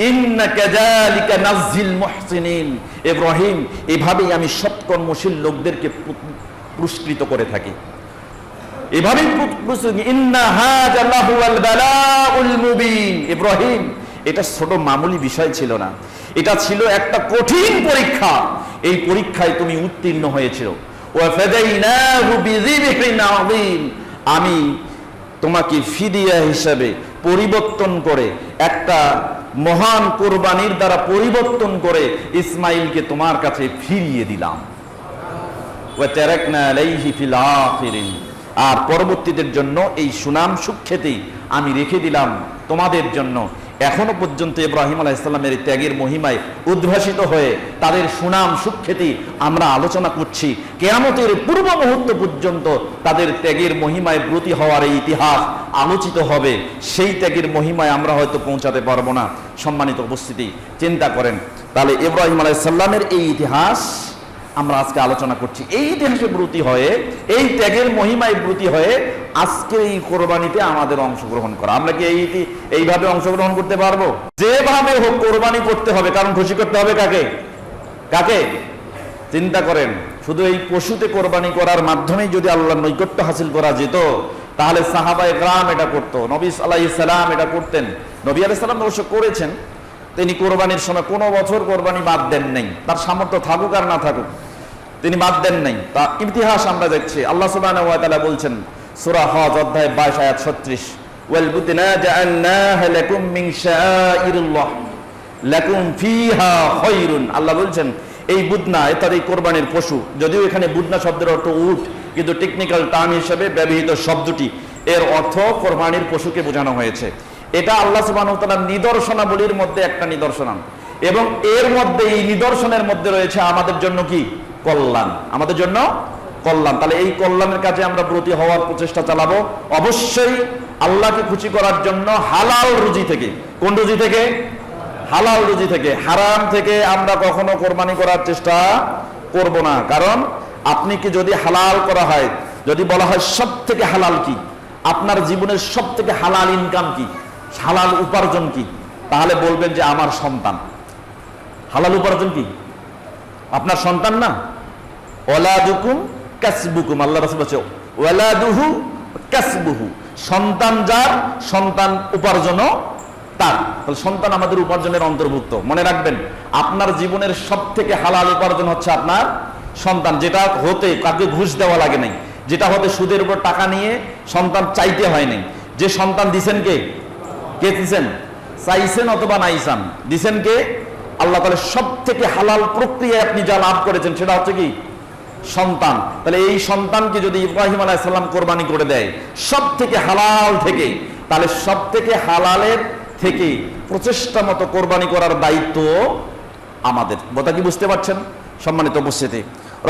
ইন্না কাযালিকা নাযিল মুহসিনিন। ইব্রাহিম, এভাবেই আমি সৎকর্মশীল লোকদেরকে পুরস্কৃত করে থাকি, এভাবেই ইন্না হাযা লাহুল বালাউল মুবিন। ইব্রাহিম, এটা ছোট মামুলি বিষয় ছিল না, এটা ছিল একটা কঠিন পরীক্ষা। এই পরীক্ষায় তুমি উত্তীর্ণ হয়েছিল। ওয়া ফাদাইনাহু বিযিবহিন আযীম, আমি তোমাকে ফিদিয়া হিসাবে পরিবর্তন করে, একটা মহান কোরবানির দ্বারা পরিবর্তন করে ইসমাইলকে তোমার কাছে ফিরিয়ে দিলাম। ওয়া তারাকনা আলাইহি ফিল আখিরিন, আর পরবর্তীদের জন্য এই সুনাম সুখ্যাতি আমি রেখে দিলাম তোমাদের জন্য। এখনো পর্যন্ত ইব্রাহিম আলাইহিস সালামের ত্যাগের মহিমায় উদ্ভাসিত হয়ে তাদের সুনাম সুখ্যাতি আমরা আলোচনা করছি। কিয়ামতের পূর্ব মুহূর্ত পর্যন্ত তাদের ত্যাগের মহিমায় ব্রতী হওয়ার এই ইতিহাস আলোচিত হবে। সেই ত্যাগের মহিমায় আমরা হয়তো পৌঁছাতে পারবো না। সম্মানিত উপস্থিতি, চিন্তা করেন, তাহলে ইব্রাহিম আলাইহিস সালামের এই ইতিহাস আমরা আজকে আলোচনা করছি। এই ইতিহাসে ব্রতী হয়ে, এই ত্যাগের মহিমায় ব্রতী হয়ে আজকে এই কোরবানিতে আমাদের অংশগ্রহণ করা। আমরা কি এইভাবে অংশগ্রহণ করতে পারবো? যেভাবে হোক কোরবানি করতে হবে, কারণ খুশি করতে হবে কাকে? কাকে? চিন্তা করেন, শুধু এই পশুতে কোরবানি করার মাধ্যমেই যদি আল্লাহর নৈকট্য হাসিল করা যেত, তাহলে সাহাবায়ে কেরাম এটা করতো, নবী আলাইহিস সালাম এটা করতেন। নবী আলাইহিস সালাম অবশ্য করেছেন, তিনি কোরবানির সময় কোনো বছর কোরবানি বাদ দেন নাই, তার সামর্থ্য থাকুক আর না থাকুক, তিনি বাদ দেন নাই। তা ইতিহাস আমরা দেখছি। আল্লাহ সুবহানাহু ওয়া তাআলা বলছেন সূরা হজ অধ্যায় 22 আয়াত 36, ওয়াল বুতনা জাআলনাহা লাকুম মিন শাআইরিল্লাহ লাকুম ফিহা খায়রুন। আল্লাহ বলছেন এই বুদনা, অর্থাৎ এই কোরবানির পশু, যদিও এখানে বুদনা শব্দের অর্থ উট, কিন্তু টেকনিক্যাল টার্ম হিসেবে ব্যবহৃত শব্দটি, এর অর্থ কোরবানির পশুকে বোঝানো হয়েছে। এটা আল্লাহ সুবহানাহু ওয়া তাআলার নিদর্শনাবলীর মধ্যে একটা নিদর্শন, এবং এর মধ্যে, এই নিদর্শনের মধ্যে রয়েছে আমাদের জন্য কি? কল্যাণ, আমাদের জন্য কল্যাণ। তাহলে এই কল্যাণের কাজে আমরা ব্রতী হওয়ার প্রচেষ্টা চালাবো, অবশ্যই আল্লাহকে খুশি করার জন্য হালাল রুজি থেকে। কোন রুজি থেকে? হালাল রুজি থেকে। হারাম থেকে আমরা কখনো কোরবানি করার চেষ্টা করব না। কারণ আপনি কি, যদি হালাল করা হয়, যদি বলা হয় সব থেকে হালাল কি, আপনার জীবনের সব থেকে হালাল ইনকাম কি, হালাল উপার্জন কি, তাহলে বলবেন যে আমার সন্তান। হালাল উপার্জন কি? আপনার সন্তান না? ওয়ালাদুকুম কাসবুকুম, আল্লাহ রাসূল বলেছে ওয়ালাদুহু কাসবুহু, সন্তান যার, সন্তান উপার্জনও তার। তাহলে সন্তান আমাদের উপার্জনের অন্তর্ভুক্ত। মনে রাখবেন, আপনার জীবনের সব থেকে হালাল উপার্জন হচ্ছে আপনার সন্তান, যেটা হতে কাউকে ঘুষ দেওয়া লাগে নাই, যেটা হতে সুদের উপর টাকা নিয়ে সন্তান চাইতে হয় নাই। যে সন্তান দিছেন কে? কে দিছেন? চাইছেন অথবা নাইছেন, দিছেন কে? আল্লাহ। তাহলে সব থেকে হালাল প্রক্রিয়ায় আপনি যা লাভ করেছেন সেটা হচ্ছে কি? সন্তান। তাহলে এই সন্তানকে যদি ইব্রাহিম আলাইহিস সালাম কোরবানি করে দেয় সব থেকে হালাল থেকে, তাহলে সব থেকে হালালের থেকে প্রচেষ্টা মতো কোরবানি করার দায়িত্ব আমাদের। কথা কি বুঝতে পারছেন? সম্মানিত উপস্থিতি,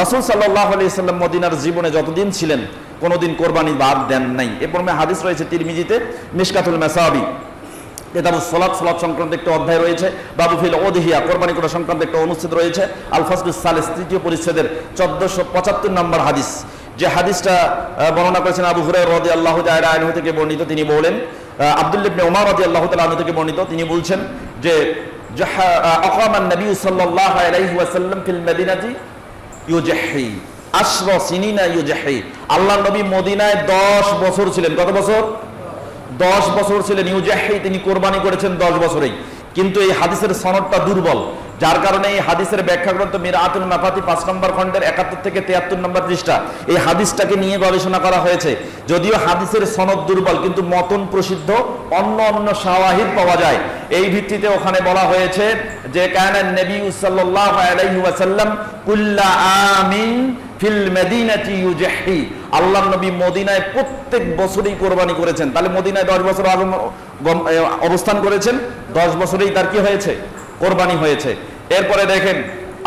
রাসূল সাল্লাল্লাহু আলাইহি সাল্লাম মদিনার জীবনে যতদিন ছিলেন কোনোদিন কোরবানি বাদ দেন নাই। এরপর হাদিস রয়েছে তিরমিজিতে, মিশকাতুল মাসাবি কিতাবুস সালাত, সালাত সংক্রান্ত একটা অধ্যায় রয়েছে, বাবু ফিল উযহিয়া, কোরবানি করা সংক্রান্ত একটা অনুচ্ছেদ রয়েছে, আল ফাসলুস সালিস, তৃতীয় পরিচ্ছেদের 1475 নম্বর হাদিস। যে হাদিসটা বর্ণনা করেছেন আবু হুরায়রা রাদিয়াল্লাহু তাআলা আনহু থেকে বর্ণিত। তিনি বলেন, আব্দুল্লাহ ইবনে উমর রাদিয়াল্লাহু তাআলা আনহু থেকে বর্ণিত, তিনি বলছেন যে আকামান নবী সাল্লাল্লাহু আলাইহি ওয়াসাল্লাম ফিল মদিনাতি ইউজাহি আশরা সিনিনা ইউজাহি। আল্লাহর নবী মদিনায় 10 বছর ছিলেন। কত বছর? 10 বছর ছিলেন। ইউজাহি, তিনি কোরবানি করেছেন 10 বছরেই। কিন্তু এই হাদিসের সনদটা দুর্বল, যার কারণে এই হাদিসের ব্যাখ্যা গ্রন্থ মিরআতুল মাফাতি 5 নম্বর খণ্ডের 71 থেকে 73 নম্বর পৃষ্ঠা, এই হাদিসটাকে নিয়ে গবেষণা করা হয়েছে। যদিও হাদিসের সনদ দুর্বল, কিন্তু মতন প্রসিদ্ধ অন্য শাওয়াহিদ পাওয়া যায়। এই ভিত্তিতে ওখানে বলা হয়েছে যে কানা নবী সাল্লাল্লাহু আলাইহি ওয়াসাল্লাম কুল্লা আমিন ফিল মদিনাতি ইউজাহি, আল্লাহর নবী মদিনায় প্রত্যেক বছরই কোরবানি করেছেন। তাহলে মদিনায় 10 বছর অবস্থান করেছেন, 10 বছরেই তার কি হয়েছে? কোরবানি হয়েছে। এরপরে দেখেন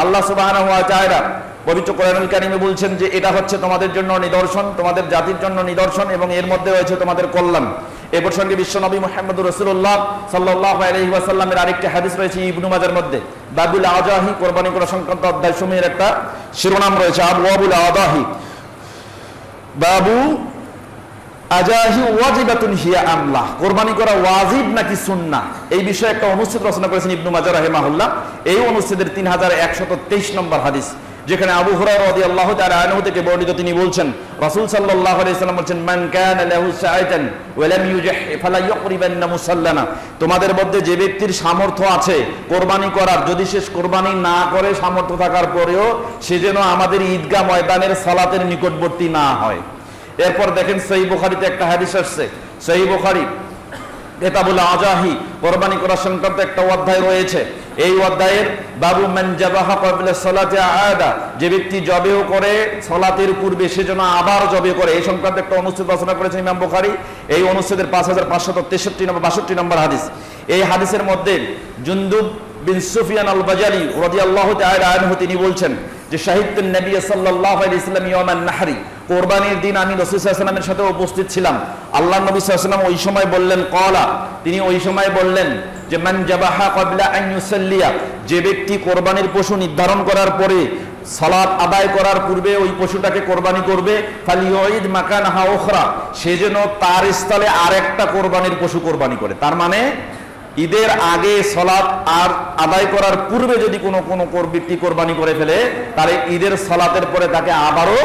আল্লাহ সুবহানাহু ওয়া তাআলা পবিত্র কোরআনুল কারীমে বলছেন যে এটা হচ্ছে তোমাদের জন্য নিদর্শন, তোমাদের জাতির জন্য নিদর্শন, এবং এর মধ্যে রয়েছে তোমাদের কল্যাণ। এ প্রসঙ্গে বিশ্বনবী মুহাম্মদুর রাসূলুল্লাহ সাল্লাল্লাহু আলাইহি ওয়াসাল্লামের আরেকটি হাদিস রয়েছে ইবনু মাজার মধ্যে। বাবুল আযাহি, কোরবানি করা সংক্রান্ত অধ্যায়সমূহের একটা শিরোনাম রয়েছে, আবওয়াবুল আযাহি, বাবু আজাহি ওয়াজিবাতুন হিয়া আমলা, কোরবানি করা ওয়াজিব নাকি সুন্নাহ, এই বিষয়ে একটা অনুচ্ছেদ রচনা করেছেন ইবনু মাজাহ রাহিমাহুল্লাহ। এই অনুচ্ছেদের 3123 নম্বর হাদিস, যেখানে আবু হুরায়রা রাদিয়াল্লাহু তাআলা আনহু থেকে বর্ণিত, তিনি বলছেন রাসূল সাল্লাল্লাহু আলাইহি ওয়াসাল্লাম বলেছেন, মান কানা লাহু সাআতান ওয়া লাম ইউজাহি ফালা ইয়াকরিবান্না মুসাল্লানা, তোমাদের মধ্যে যে ব্যক্তির সামর্থ্য আছে কোরবানি করার, যদি সে কোরবানি না করে সামর্থ্য থাকার পরেও, সে যেন আমাদের ঈদগাহ ময়দানের সালাতের নিকটবর্তী না হয়। এরপর দেখেন সহিহ বুখারীতে একটা হাদিস আসছে, সহিহ বুখারী কিতাবুল আজাহি, কোরবানি করা সংক্রান্ত একটা অধ্যায় রয়েছে। এই অধ্যায়ের বাবু মান যাবাহা ক্বাবলা সালাতি আদা, যে ব্যক্তি জবেও করে সালাতের পূর্বে সে যেন আবার জবে করে, এই সংক্রান্ত একটা অনুচ্ছেদ রচনা করেছেন ইমাম বুখারী। এই অনুচ্ছেদের 5563 নম্বর 62 নম্বর হাদিস। এই হাদিসের মধ্যে জুনদুব বিন সুফিয়ান আল বাজালি রাদিয়াল্লাহু তাআলা আনহু তিনি বলছেন যে শাহিদতুন নবী সাল্লাল্লাহু আলাইহি ওয়াসাল্লাম ইয়াওমান নাহরি, কোরবানির দিন আমি রাসূল সাল্লাল্লাহু আলাইহি ওয়াসাল্লামের সাথে উপস্থিত ছিলাম। আল্লাহর নবী সাল্লাল্লাহু আলাইহি ওয়াসাল্লাম ওই সময় বললেন, ক্বালা, তিনি ওই সময় বললেন যে মান যাবাহা ক্বাবলা আন ইউসাল্লিয়া, যে ব্যক্তি কোরবানির পশু নির্ধারণ করার পরে সালাত আদায় করার পূর্বে ওই পশুটাকে কোরবানি করবে, ফালিউইদ মাকানাহা উখরা, সে যেন তার স্থলে আরেকটা কোরবানির পশু কোরবানি করে। তার মানে ঈদের আগে সালাত আর আদায় করার পূর্বে যদি কোনো ব্যক্তি কোরবানি করে ফেলে, তাহলে ঈদের সালাতের পরে তাকে আবারও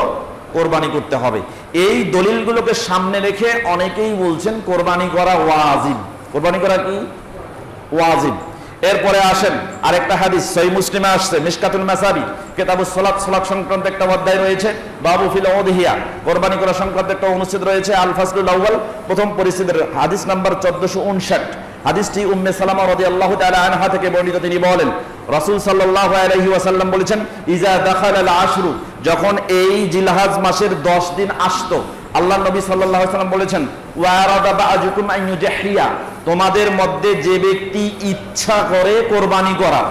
কোরবানি করতে হবে। এই দলিলগুলোকে সামনে রেখে অনেকেই বলছেন কোরবানি করা ওয়াজিব। কোরবানি করা কি ওয়াজিব। এরপরে আসেন আরেকটা হাদিস, সহিহ মুসলিমে আসছে, মিশকাতুল মাসাবি কিতাবুস সালাত, সালাত সংক্রান্ত একটা অধ্যায় রয়েছে, বাবু ফিল উযহিয়া, কোরবানি করা সংক্রান্ত একটা অনুচ্ছেদ রয়েছে, আল ফাসলুল আউয়াল, প্রথম পরিচ্ছেদের হাদিস নাম্বার 1459। হাদিসটি উম্মে সালামা রাদিয়াল্লাহু তাআলা আনহা থেকে বর্ণিত, তিনি বলেন রাসূল সাল্লাল্লাহু আলাইহি ওয়াসাল্লাম বলেছেন, ইজা দাখালাল আশরু, যখন এই জিলহজ মাসের 10 দিন আসতো, আল্লাহ নবী সাল্লাল্লাহু আলাইহি ওয়াসাল্লাম বলেছেন, ওয়া আরাদা বা'যুকুম আন ইউজাহিয়া, তোমাদের মধ্যে যে ব্যক্তি ইচ্ছা করে কোরবানি করা,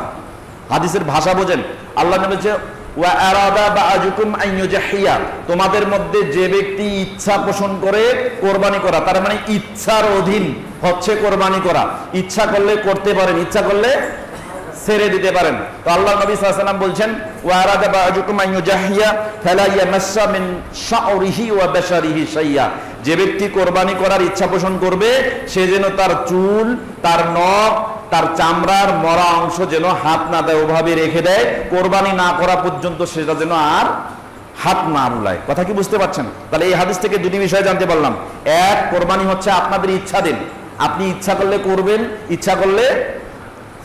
হাদিসের ভাষা বোঝেন, আল্লাহ নবী বলেছে ওয়া আরাদা বা'যুকুম আন ইউজাহিয়া, তোমাদের মধ্যে যে ব্যক্তি ইচ্ছা পোষণ করে কোরবানি করা, তার মানে ইচ্ছার অধীন হচ্ছে কোরবানি করা। ইচ্ছা করলে করতে পারেন, ইচ্ছা করলে ছেড়ে দিতে পারেন। তো আল্লাহ নবী সাল্লাল্লাহু আলাইহি ওয়াসাল্লাম বলছেন, ওয়া আরাদা বা'যুকুম আন ইউজাহিয়া ফালা ইয়ামাসসা মিন শা'রিহি ওয়া বাশারিহি শাইয়া, যে ব্যক্তি কোরবানি করার ইচ্ছা পোষণ করবে সে যেন তার চুল, তার নখ, তার চামড়ার মরা অংশ যেন হাত না দেয়, ওভাবে রেখে দেয়, কোরবানি না করা পর্যন্ত সেটা যেন আর হাত না বুলায়। কথা কি বুঝতে পারছেন? তাহলে এই হাদিস থেকে দুটি বিষয় জানতে পারলাম। এক, কোরবানি হচ্ছে আপনাদের ইচ্ছা দিন, আপনি ইচ্ছা করলে করবেন, ইচ্ছা করলে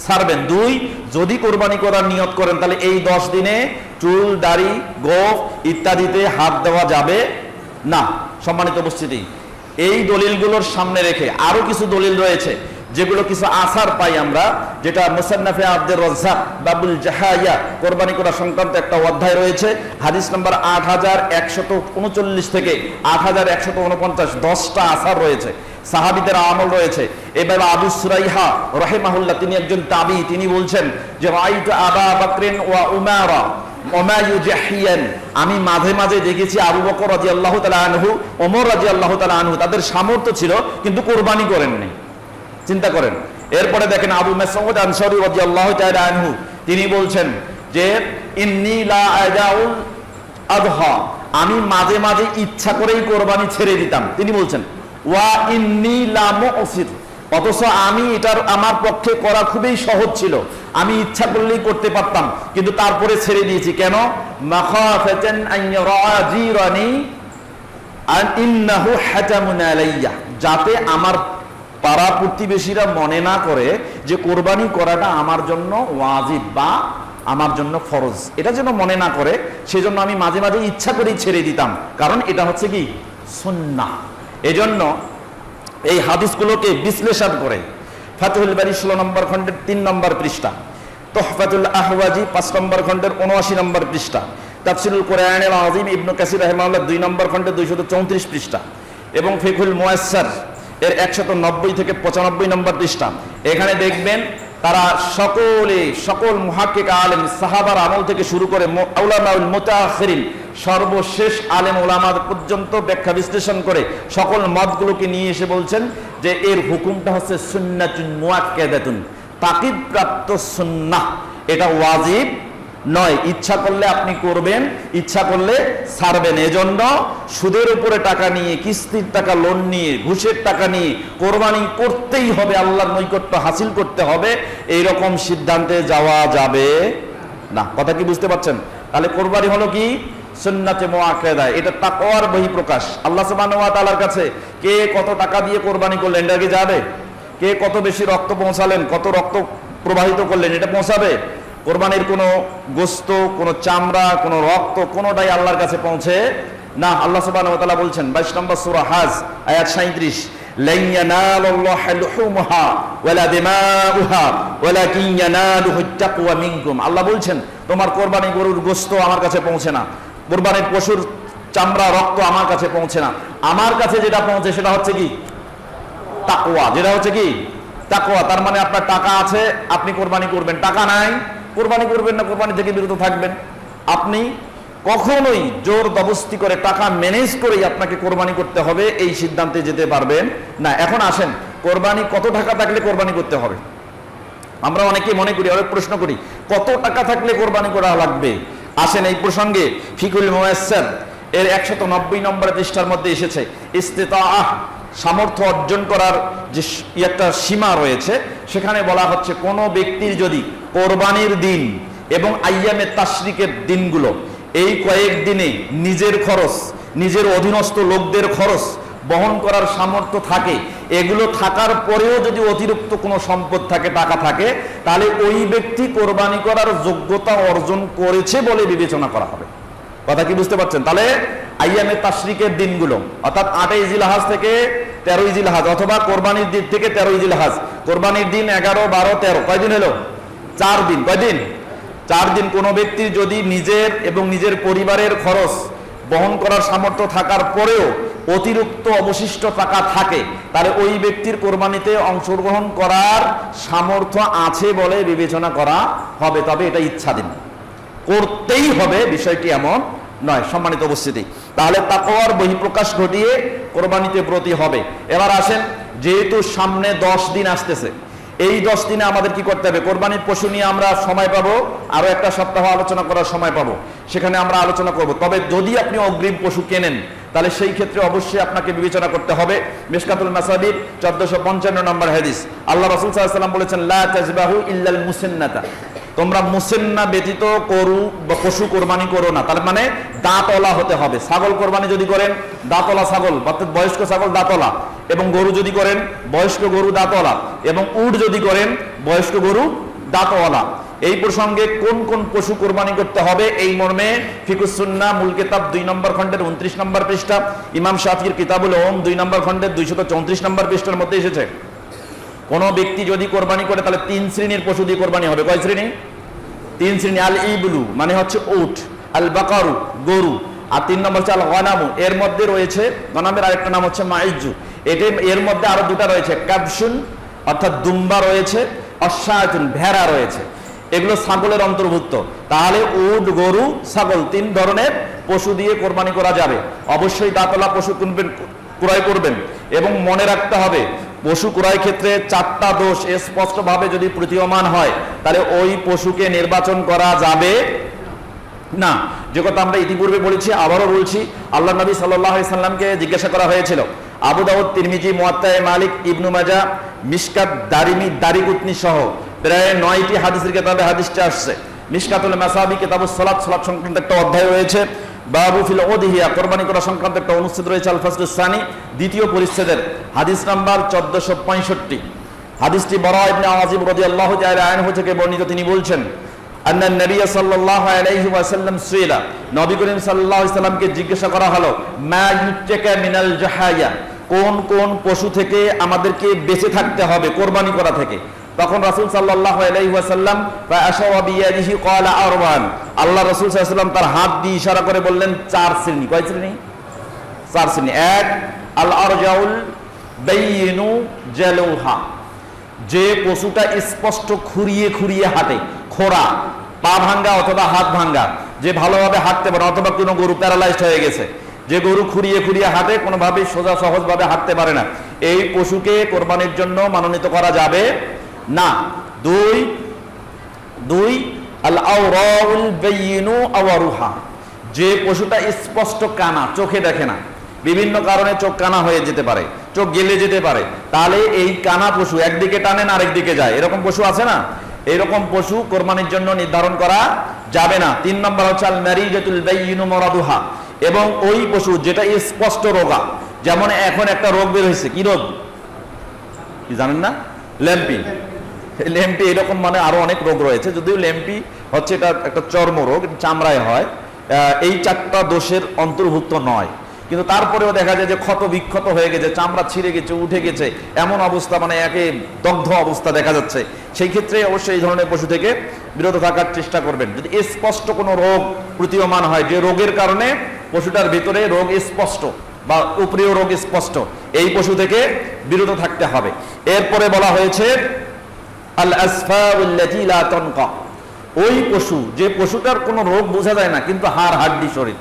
ছাড়বেন। দুই, যদি কোরবানি করার নিয়ত করেন তাহলে এই 10 দিনে চুল, দাড়ি, গোঁফ ইত্যাদিতে হাত দেওয়া যাবে না। সম্মানিত উপস্থিতি, এই দলিলগুলোর সামনে রেখে আরো কিছু দলিল রয়েছে, যেগুলো কিছু আসার পাই আমরা, যেটা মুসান্নাফে আব্দুর রাজ্জাক বাবুল জাহাইয়া, কোরবানি করা সংক্রান্ত একটা অধ্যায় রয়েছে, হাদিস নাম্বার 8139 থেকে 8149, 10টা আসার রয়েছে, সাহাবীদের আমল রয়েছে। এভাবে আবু সুরাইহা রাহিমাহুল্লাহ, তিনি একজন তাবী, তিনি বলছেন যে রাআইতু আবা বকরিন ওয়া উমারা ওমা ইউজাহিয়ান, আমি মাঝে মাঝে দেখেছি আবু বকর রাদিয়াল্লাহু তাআলা আনহু, ওমর রাদিয়াল্লাহু তাআলা আনহু, তাদের সামর্থ্য ছিল কিন্তু কোরবানি করেননি। চিন্তা করেন। এরপরে দেখেন আবু মাসউদ আনসারী রাদিয়াল্লাহু তাআলা আনহু, তিনি বলছেন যে ইন্নী লা আদাউল আযহা, আমি মাঝে মাঝে ইচ্ছা করেই কোরবানি ছেড়ে দিতাম। তিনি বলছেন ওয়া ইন্নী লা মুসির, অথচ আমি এটার আমার পক্ষে করা খুবই সহজ ছিল, আমি ইচ্ছা করলেই করতে পারতাম, কিন্তু তারপরে ছেড়ে দিয়েছি। কেন? মাখাফাতান আন ইয়ারাজিরানি আন ইন্নাহু হাতামুন আলাইয়া, যাতে আমার পাড়া প্রতিবেশীরা মনে না করে যে কোরবানি করাটা আমার জন্য ওয়াজিব বা আমার জন্য ফরজ, এটা যেন মনে না করে, সেজন্য আমি মাঝে মাঝে ইচ্ছা করেই ছেড়ে দিতাম, কারণ এটা হচ্ছে কি সুন্নাহ। এজন্য এই হাদিসগুলোকে বিশ্লেষণ করে ফাতহুল বারী 16 নম্বর খণ্ডের 3 নম্বর পৃষ্ঠা, তুহফাতুল আহওয়াজি 5 নম্বর খণ্ডের 79 নম্বর পৃষ্ঠা, তাফসীরুল কোরআনুল আযীম ইবনে কাসির রাহিমাহুল্লাহ 2 নম্বর খণ্ডের 234 পৃষ্ঠা, এবং ফিকহুল মুয়াসসার এর 190 থেকে 95 নম্বর পৃষ্ঠা, এখানে দেখবেন তারা সকল মুহাক্কিক আলেম সাহাবার আমল থেকে শুরু করে উলামাউল মুতাআখিরিন সর্বশেষ আলেম ওলামা পর্যন্ত ব্যাখ্যা বিশ্লেষণ করে সকল মতগুলোকে নিয়ে এসে বলছেন যে এর হুকুমটা হচ্ছে সুন্নাতুন মুআক্কাদাতুন, তাকিদ প্রাপ্ত সুন্নাহ, এটা ওয়াজিব নয়। ইচ্ছা করলে আপনি করবেন, ইচ্ছা করলে ছাড়বেন। এজন্য সুদের উপরে টাকা নিয়ে, কিস্তির টাকা, লোন নিয়ে, ঘুষের টাকা নিয়ে কোরবানি করতেই হবে, আল্লাহর নৈকট্য হাসিল করতে হবে, এইরকম সিদ্ধান্তে যাওয়া যাবে না। কথা কি বুঝতে পারছেন? তাহলে কোরবানি হলো কি? সুন্নাতে মুআক্কাদা, এটা তাকওয়ার বহিঃপ্রকাশ। আল্লাহ সুবহানাহু ওয়া তাআলার কাছে কে কত টাকা দিয়ে কোরবানি করলেন এটা কি যাবে? কে কত বেশি রক্ত পৌঁছালেন, কত রক্ত প্রবাহিত করলেন এটা পৌঁছাবে? কোরবানির কোনো গোস্ত, কোনো চামড়া, কোনো রক্ত কোনোটাই আল্লাহর কাছে পৌঁছে না। আল্লাহ সুবহানাহু ওয়া তাআলা বলছেন 22 নম্বর সূরা হাজ আয়াত 37, লান ইয়ানালাল্লাহু লুহুমুহা ওয়ালা দিমাউহা ওয়ালাকিন ইয়ানালুহুত তাকওয়া মিনকুম। আল্লাহ বলছেন তোমার কোরবানি গরুর গোস্ত আমার কাছে পৌঁছে না, কোরবানির পশুর চামড়া, রক্ত আমার কাছে পৌঁছে না। আমার কাছে যেটা পৌঁছে সেটা হচ্ছে কি? তাকওয়া। যেটা হচ্ছে কি? তাকওয়া। তার মানে আপনার টাকা আছে, আপনি কোরবানি করবেন, টাকা নাই কোরবানি করবেন না, কোরবানি থেকে বিরত থাকবেন। আপনি কখনোই জোর জবরদস্তি করে টাকা ম্যানেজ করেই আপনাকে কোরবানি করতে হবে এই সিদ্ধান্তে যেতে পারবেন না। এখন আসেন, কোরবানি কত টাকা থাকলে কোরবানি করতে হবে? আমরা অনেকে মনে করি, অনেক প্রশ্ন করি, কত টাকা থাকলে কোরবানি করা লাগবে? আসেন এই প্রসঙ্গে ফিকুল মুয়াসসার এর 190 নম্বর পৃষ্ঠার মধ্যে এসেছে ইস্তিতাআহ, সামর্থ্য অর্জন করার যে একটা সীমা রয়েছে, সেখানে বলা হচ্ছে কোন ব্যক্তির যদি কোরবানির দিন এবং আইয়ামে তাশরিকের দিনগুলো, এই কয়েক দিনে নিজের খরচ, নিজের অধীনস্থ লোকদের খরচ বহন করার সামর্থ্য থাকে, এগুলো থাকার পরেও যদি অতিরিক্ত কোনো সম্পদ থাকে, টাকা থাকে, তাহলে ওই ব্যক্তি কোরবানি করার যোগ্যতা অর্জন করেছে বলে বিবেচনা করা হবে। কথা কি বুঝতে পারছেন? তাহলে আইয়ামে তাশরিকের দিনগুলো অর্থাৎ 8ই জিলহজ থেকে 13ই জিলহজ, অথবা কোরবানির দিন থেকে 13ই জিলহজ, কোরবানির দিন 11, 12, 13, কয়দিন হলো? 4 দিন। কয়দিন? 4 দিন। কোনো ব্যক্তির যদি নিজের এবং নিজের পরিবারের খরচ বহন করার সামর্থ্য থাকার পরেও অতিরিক্ত অবশিষ্ট টাকা থাকে, তাহলে ওই ব্যক্তির কোরবানিতে অংশগ্রহণ করার সামর্থ্য আছে বলে বিবেচনা করা হবে। তবে এটা ইচ্ছাধীন, করতেই হবে বিষয়টি এমন নয়। সম্মানিত উপস্থিতি, তাহলে তাকওয়ার বহিঃপ্রকাশ ঘটিয়ে কোরবানিতে ব্রতী হবে। এবার আসেন, যেহেতু সামনে 10 দিন আসতেছে, এই 10 দিনে আমাদের কি করতে হবে? কোরবানির পশু নিয়ে আমরা সময় পাবো, আরো একটা সপ্তাহ আলোচনা করার সময় পাবো, সেখানে আমরা আলোচনা করব। তবে যদি আপনি অগ্রিম পশু কেনেন, তাহলে সেই ক্ষেত্রে অবশ্যই আপনাকে বিবেচনা করতে হবে মিশকাতুল মাসাবির 1455 নম্বর হাদিস। আল্লাহ রাসূল সাল্লাল্লাহু আলাইহি ওয়াসাল্লাম বলেছেন, লা তাজবাহু ইল্লাল মুসান্নাতা, তোমরা মুসান্না ব্যতীত গরু বা পশু কোরবানি করো না। তার মানে দাঁতওয়ালা হতে হবে। ছাগল কোরবানি যদি করেন, দাঁতওয়ালা ছাগল, অর্থাৎ বয়স্ক ছাগল দাঁতওয়ালা, এবং গরু যদি করেন, বয়স্ক গরু দাঁতওয়ালা, এবং উট যদি করেন, বয়স্ক গরু দাঁতওয়ালা। এই প্রসঙ্গে কোন কোন পশু কোরবানি করতে হবে এই মর্মে ফিকুস সুন্নাহ মূল কিতাব 2 নম্বর খণ্ডের 29 নম্বর পৃষ্ঠা, ইমাম শাফিঈর কিতাবুল উম 2 নম্বর খণ্ডের 234 নম্বর পৃষ্ঠার মধ্যে এসেছে, কোন ব্যক্তি যদি কোরবানি করে তাহলে 3 শ্রেণীর পশু দিয়ে কোরবানি হবে। কয় শ্রেণী? 3 শ্রেণী। আল ইবলু মানে হচ্ছে উট, আল বাকারু গরু, আর 3 নম্বর হচ্ছে আল গনামু, এর মধ্যে রয়েছে গনামের আরেকটা নাম হচ্ছে মাইজু। এর মধ্যে আরো দুটা রয়েছে, কাবশুন অর্থাৎ দুম্বা রয়েছে, অশ্বাতুন ভেড়া রয়েছে, এগুলো ছাগলের অন্তর্ভুক্ত। তাহলে উট, গরু, ছাগল 3 ধরনের পশু দিয়ে কোরবানি করা যাবে। অবশ্যই দাঁতওয়ালা পশু ক্রয় করবেন, এবং মনে রাখতে হবে পশু ক্রয় ক্ষেত্রে 4টা দোষ স্পষ্টভাবে যদি প্রতীয়মান হয়, তাহলে ওই পশুকে নির্বাচন করা যাবে না। যে কথা আমরা ইতিপূর্বে বলেছি, আবারও বলছি, আল্লাহ নবী সাল্লাল্লাহু আলাইহি সাল্লামকে জিজ্ঞাসা করা হয়েছিল, আবু দাউদ, তিরমিজি, মুয়াত্তা মালিক, ইবনু মাজাহ, মিশকাত, দারিমি, দারিকুতনি সহ প্রায় 9টি হাদিসের কিতাবে হাদিসটা আসছে। মিশকাতুল মাসাবি কিতাবুস সালাত, সালাত সংক্রান্ত একটা অধ্যায় রয়েছে। বাবু ফিল উযহিয়া, কোরবানি করা সংক্রান্ত একটা অনুচ্ছেদ রয়েছে আল ফাসলুস সানি, দ্বিতীয় পরিচ্ছেদের হাদিস নাম্বার 1465। হাদিসটি বারা ইবনে আযিব রাদিয়াল্লাহু তাআলা আনহু থেকে বর্ণিত। তিনি বলছেন, আন্না নবী সাল্লাল্লাহু আলাইহি ওয়াসাল্লাম সুইলা, নবী করিম সাল্লাল্লাহু আলাইহি সাল্লামকে জিজ্ঞাসা করা হলো, মা ইউতাকা মিনাল জাহায়া, কোন কোন পশু থেকে আমাদেরকে বেঁচে থাকতে হবে কোরবানি করা থেকে। তখন রাসূল সাল্লাল্লাহু আলাইহি ওয়াসাল্লাম ফাআশারা বিয়াদিহি ক্বালা আরবান, আল্লাহ রাসূল সাল্লাল্লাহু আলাইহি ওয়াসাল্লাম তার হাত দিয়ে ইশারা করে বললেন 4 শ্রেণী। কয় শ্রেণী? 4 শ্রেণী। 1 আল আরজাউল বাইয়িনু জালুহা, যে পশুটা স্পষ্ট খুঁড়িয়ে খুঁড়িয়ে হাঁটে, খোঁড়া, পা ভাঙ্গা অথবা হাত ভাঙ্গা, যে ভালোভাবে হাঁটতে পারে, অথবা কোনো গরু প্যারালাইজড হয়ে গেছে, যে গরু খুঁড়িয়ে খুঁড়িয়ে হাঁটে, কোনোভাবেই সোজা সহজভাবে হাঁটতে পারে না, এই পশুকে কোরবানির জন্য মনোনীত করা যাবে না। দুই আল আওরাউল বাইয়িনু আওয়ারুহা, যে পশুটা স্পষ্ট কানা, চোখে দেখে না, বিভিন্ন কারণে চোখ কানা হয়ে যেতে পারে, চোখ গেলে যেতে পারে, তাহলে এই কানা পশু একদিকে টানে না আরেকদিকে যায়, এরকম পশু আছে না, এরকম পশু কোরবানির জন্য নির্ধারণ করা যাবে না। 3 নম্বর হচ্ছে আল মারিজাতুল বাইয়িনু মারাদুহা, এবং ওই পশু যেটা স্পষ্ট রোগা, যেমন এখন একটা রোগ বের হয়েছে, কি রোগ কি জানেন না? ল্যাম্পি। ল্যাম্পি এরকম মানে আরো অনেক রোগ রয়েছে, যদিও ল্যাম্পি হচ্ছে এটা একটা চর্ম রোগ, চামড়ায় হয়, এই 4টা দোষের অন্তর্ভুক্ত নয়, কিন্তু তারপরেও দেখা যায় যে ক্ষত বিক্ষত হয়ে গেছে, চামড়া ছিঁড়ে গেছে, উঠে গেছে, এমন অবস্থা, মানে একে দগ্ধ অবস্থা দেখা যাচ্ছে। সেই ক্ষেত্রে অবশ্যই এই ধরনের পশু থেকে বিরত থাকার চেষ্টা করবেন। যদি স্পষ্ট কোনো রোগ প্রতীয়মান হয়, যে রোগের কারণে পশুটার ভিতরে রোগ স্পষ্ট বা উপরিয় রোগ স্পষ্ট, এই পশু থেকে বিরত থাকতে হবে। এরপরে বলা হয়েছে আল আসফাউল্লাতী লা তানকা, ওই পশু যে পশুটার কোনো রোগ বোঝা যায় না কিন্তু হাড় হাড্ডি শরীর,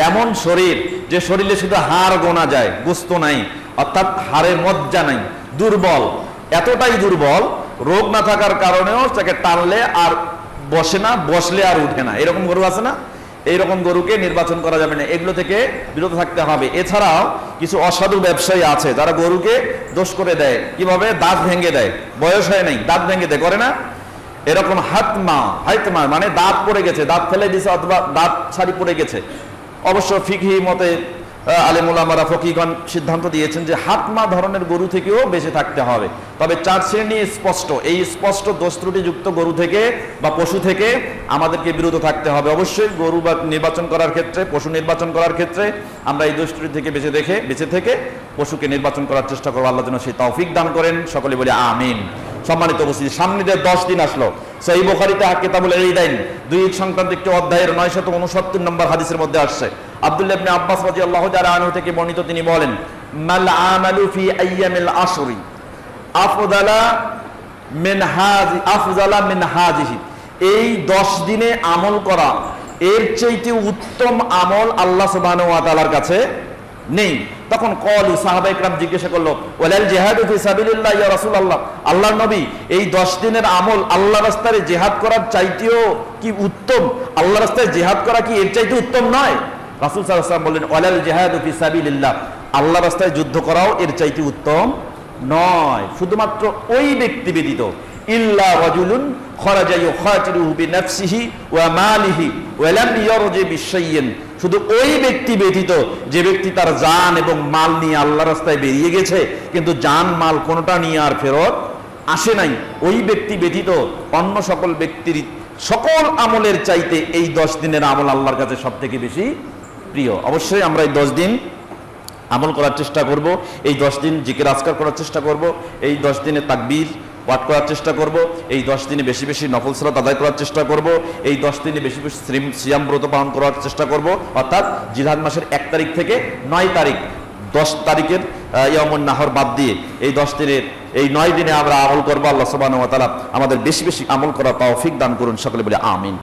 এমন শরীর যে শরীরে শুধু হাড় গোনা যায়, গোস্ত নাই, অর্থাৎ হাড়ের মজ্জা নাই, দুর্বল, এতটাই দুর্বল, রোগ না থাকার কারণেও তাকে টানলে আর বসে না, বসলে আর উঠে না, এরকম গরু আছে না, এইরকম গরুকে নির্বাচন করা যাবে না, এগুলো থেকে বিরত থাকতে হবে। এছাড়াও কিছু অসাধু ব্যবসায়ী আছে যারা গরুকে দোষ করে দেয়, কিভাবে? দাঁত ভেঙে দেয়, বয়স হয় নাই দাঁত ভেঙে দেয়, করে না? এরকম হাতমা মানে দাঁত পড়ে গেছে, দাঁত ফেলে দিছে অথবা দাঁত ছাড়ি পড়ে গেছে। অবশ্য ফিকহি মতে আলেম উলামারা ফকিহগণ সিদ্ধান্ত দিয়েছেন যে হাতমা ধরনের গরু থেকেও বেঁচে থাকতে হবে, তবে 4 শ্রেণী স্পষ্ট, এই স্পষ্ট দোষ ত্রুটিযুক্ত গরু থেকে বা পশু থেকে আমাদেরকে বিরত থাকতে হবে। অবশ্যই গরু বা নির্বাচন করার ক্ষেত্রে, পশু নির্বাচন করার ক্ষেত্রে আমরা এই দোষ ত্রুটি থেকে বেঁচে থেকে পশুকে নির্বাচন করার চেষ্টা করবো। আল্লাহ যেন সেই তৌফিক দান করেন, সকলে বলি আমিন। সম্মানিত উপস্থিতি, সামনে যে 10 দিন আসলো, সহিহ বুখারীতে কিতাবুল ঈদাইন 2 সংক্রান্ত একটি অধ্যায়ের 969 নম্বর হাদিসের মধ্যে আসছে, আব্দুল্লাহ ইবনে আব্বাস রাদিয়াল্লাহু তাআলা আনহু থেকে বর্ণিত, তিনি বলেন, মাল আমালু ফি আইয়ামিল আশরি আফদালা মিন হাজিহি, এই 10 দিনে আমল করা এর চাইতে উত্তম আমল আল্লাহ সুবহানাহু ওয়া তাআলার কাছে নেই। তখন কলু, সাহাবায়ে কেরাম জিজ্ঞাসা করলো, ওয়ালাল জিহাদু ফি সাবিলিল্লাহ ইয়া রাসূলুল্লাহ, আল্লাহর নবী, এই 10 দিনের আমল আল্লাহর রাস্তায় জিহাদ করার চাইতেও কি উত্তম? আল্লাহর রাস্তায় জিহাদ করা কি এর চাইতে উত্তম নয়? রাসূল সাল্লাল্লাহু আলাইহি ওয়াসাল্লাম বললেন, ওয়ালাল জিহাদু ফি সাবিলিল্লাহ, আল্লাহর রাস্তায় যুদ্ধ করাও এর চাইতে উত্তম নয়, শুধুমাত্র ওই ব্যক্তি ব্যতীত, ইল্লা রাজুলুন খরাজা ইউখাতিলুহু বিনাফসিহি ওয়া মালিহি ওয়া লাম ইয়ারজি বিশাইইন, শুধু ওই ব্যক্তি ব্যতীত যে ব্যক্তি তার জান এবং মাল নিয়ে আল্লাহর রাস্তায় বেরিয়ে গেছে কিন্তু জান মাল কোনোটা নিয়ে আর ফেরত আসে নাই, ওই ব্যক্তি ব্যতীত অন্য সকল ব্যক্তির সকল আমলের চাইতে এই 10 দিনের আমল আল্লাহর কাছে সবথেকে বেশি প্রিয়। অবশ্যই আমরা এই 10 দিন আমল করার চেষ্টা করব, এই 10 দিন জিকির আজকার করার চেষ্টা করব, এই 10 দিনে তাকবীর পাঠ করার চেষ্টা করব, এই 10 দিনে বেশি বেশি নফল সালাত আদায় করার চেষ্টা করব, এই 10 দিনে বেশি বেশি সিয়াম ব্রত পালন করার চেষ্টা করব, অর্থাৎ জিলহজ মাসের 1 তারিখ থেকে 9 তারিখ, 10 তারিখের ইয়ামুন নাহর বাদ দিয়ে এই 10 দিনের এই 9 দিনে আমরা আমল করব। আল্লাহ সুবহানাহু ওয়া তাআলা আমাদের বেশি বেশি আমল করার তৌফিক দান করুন, সকলে বলে আমিন।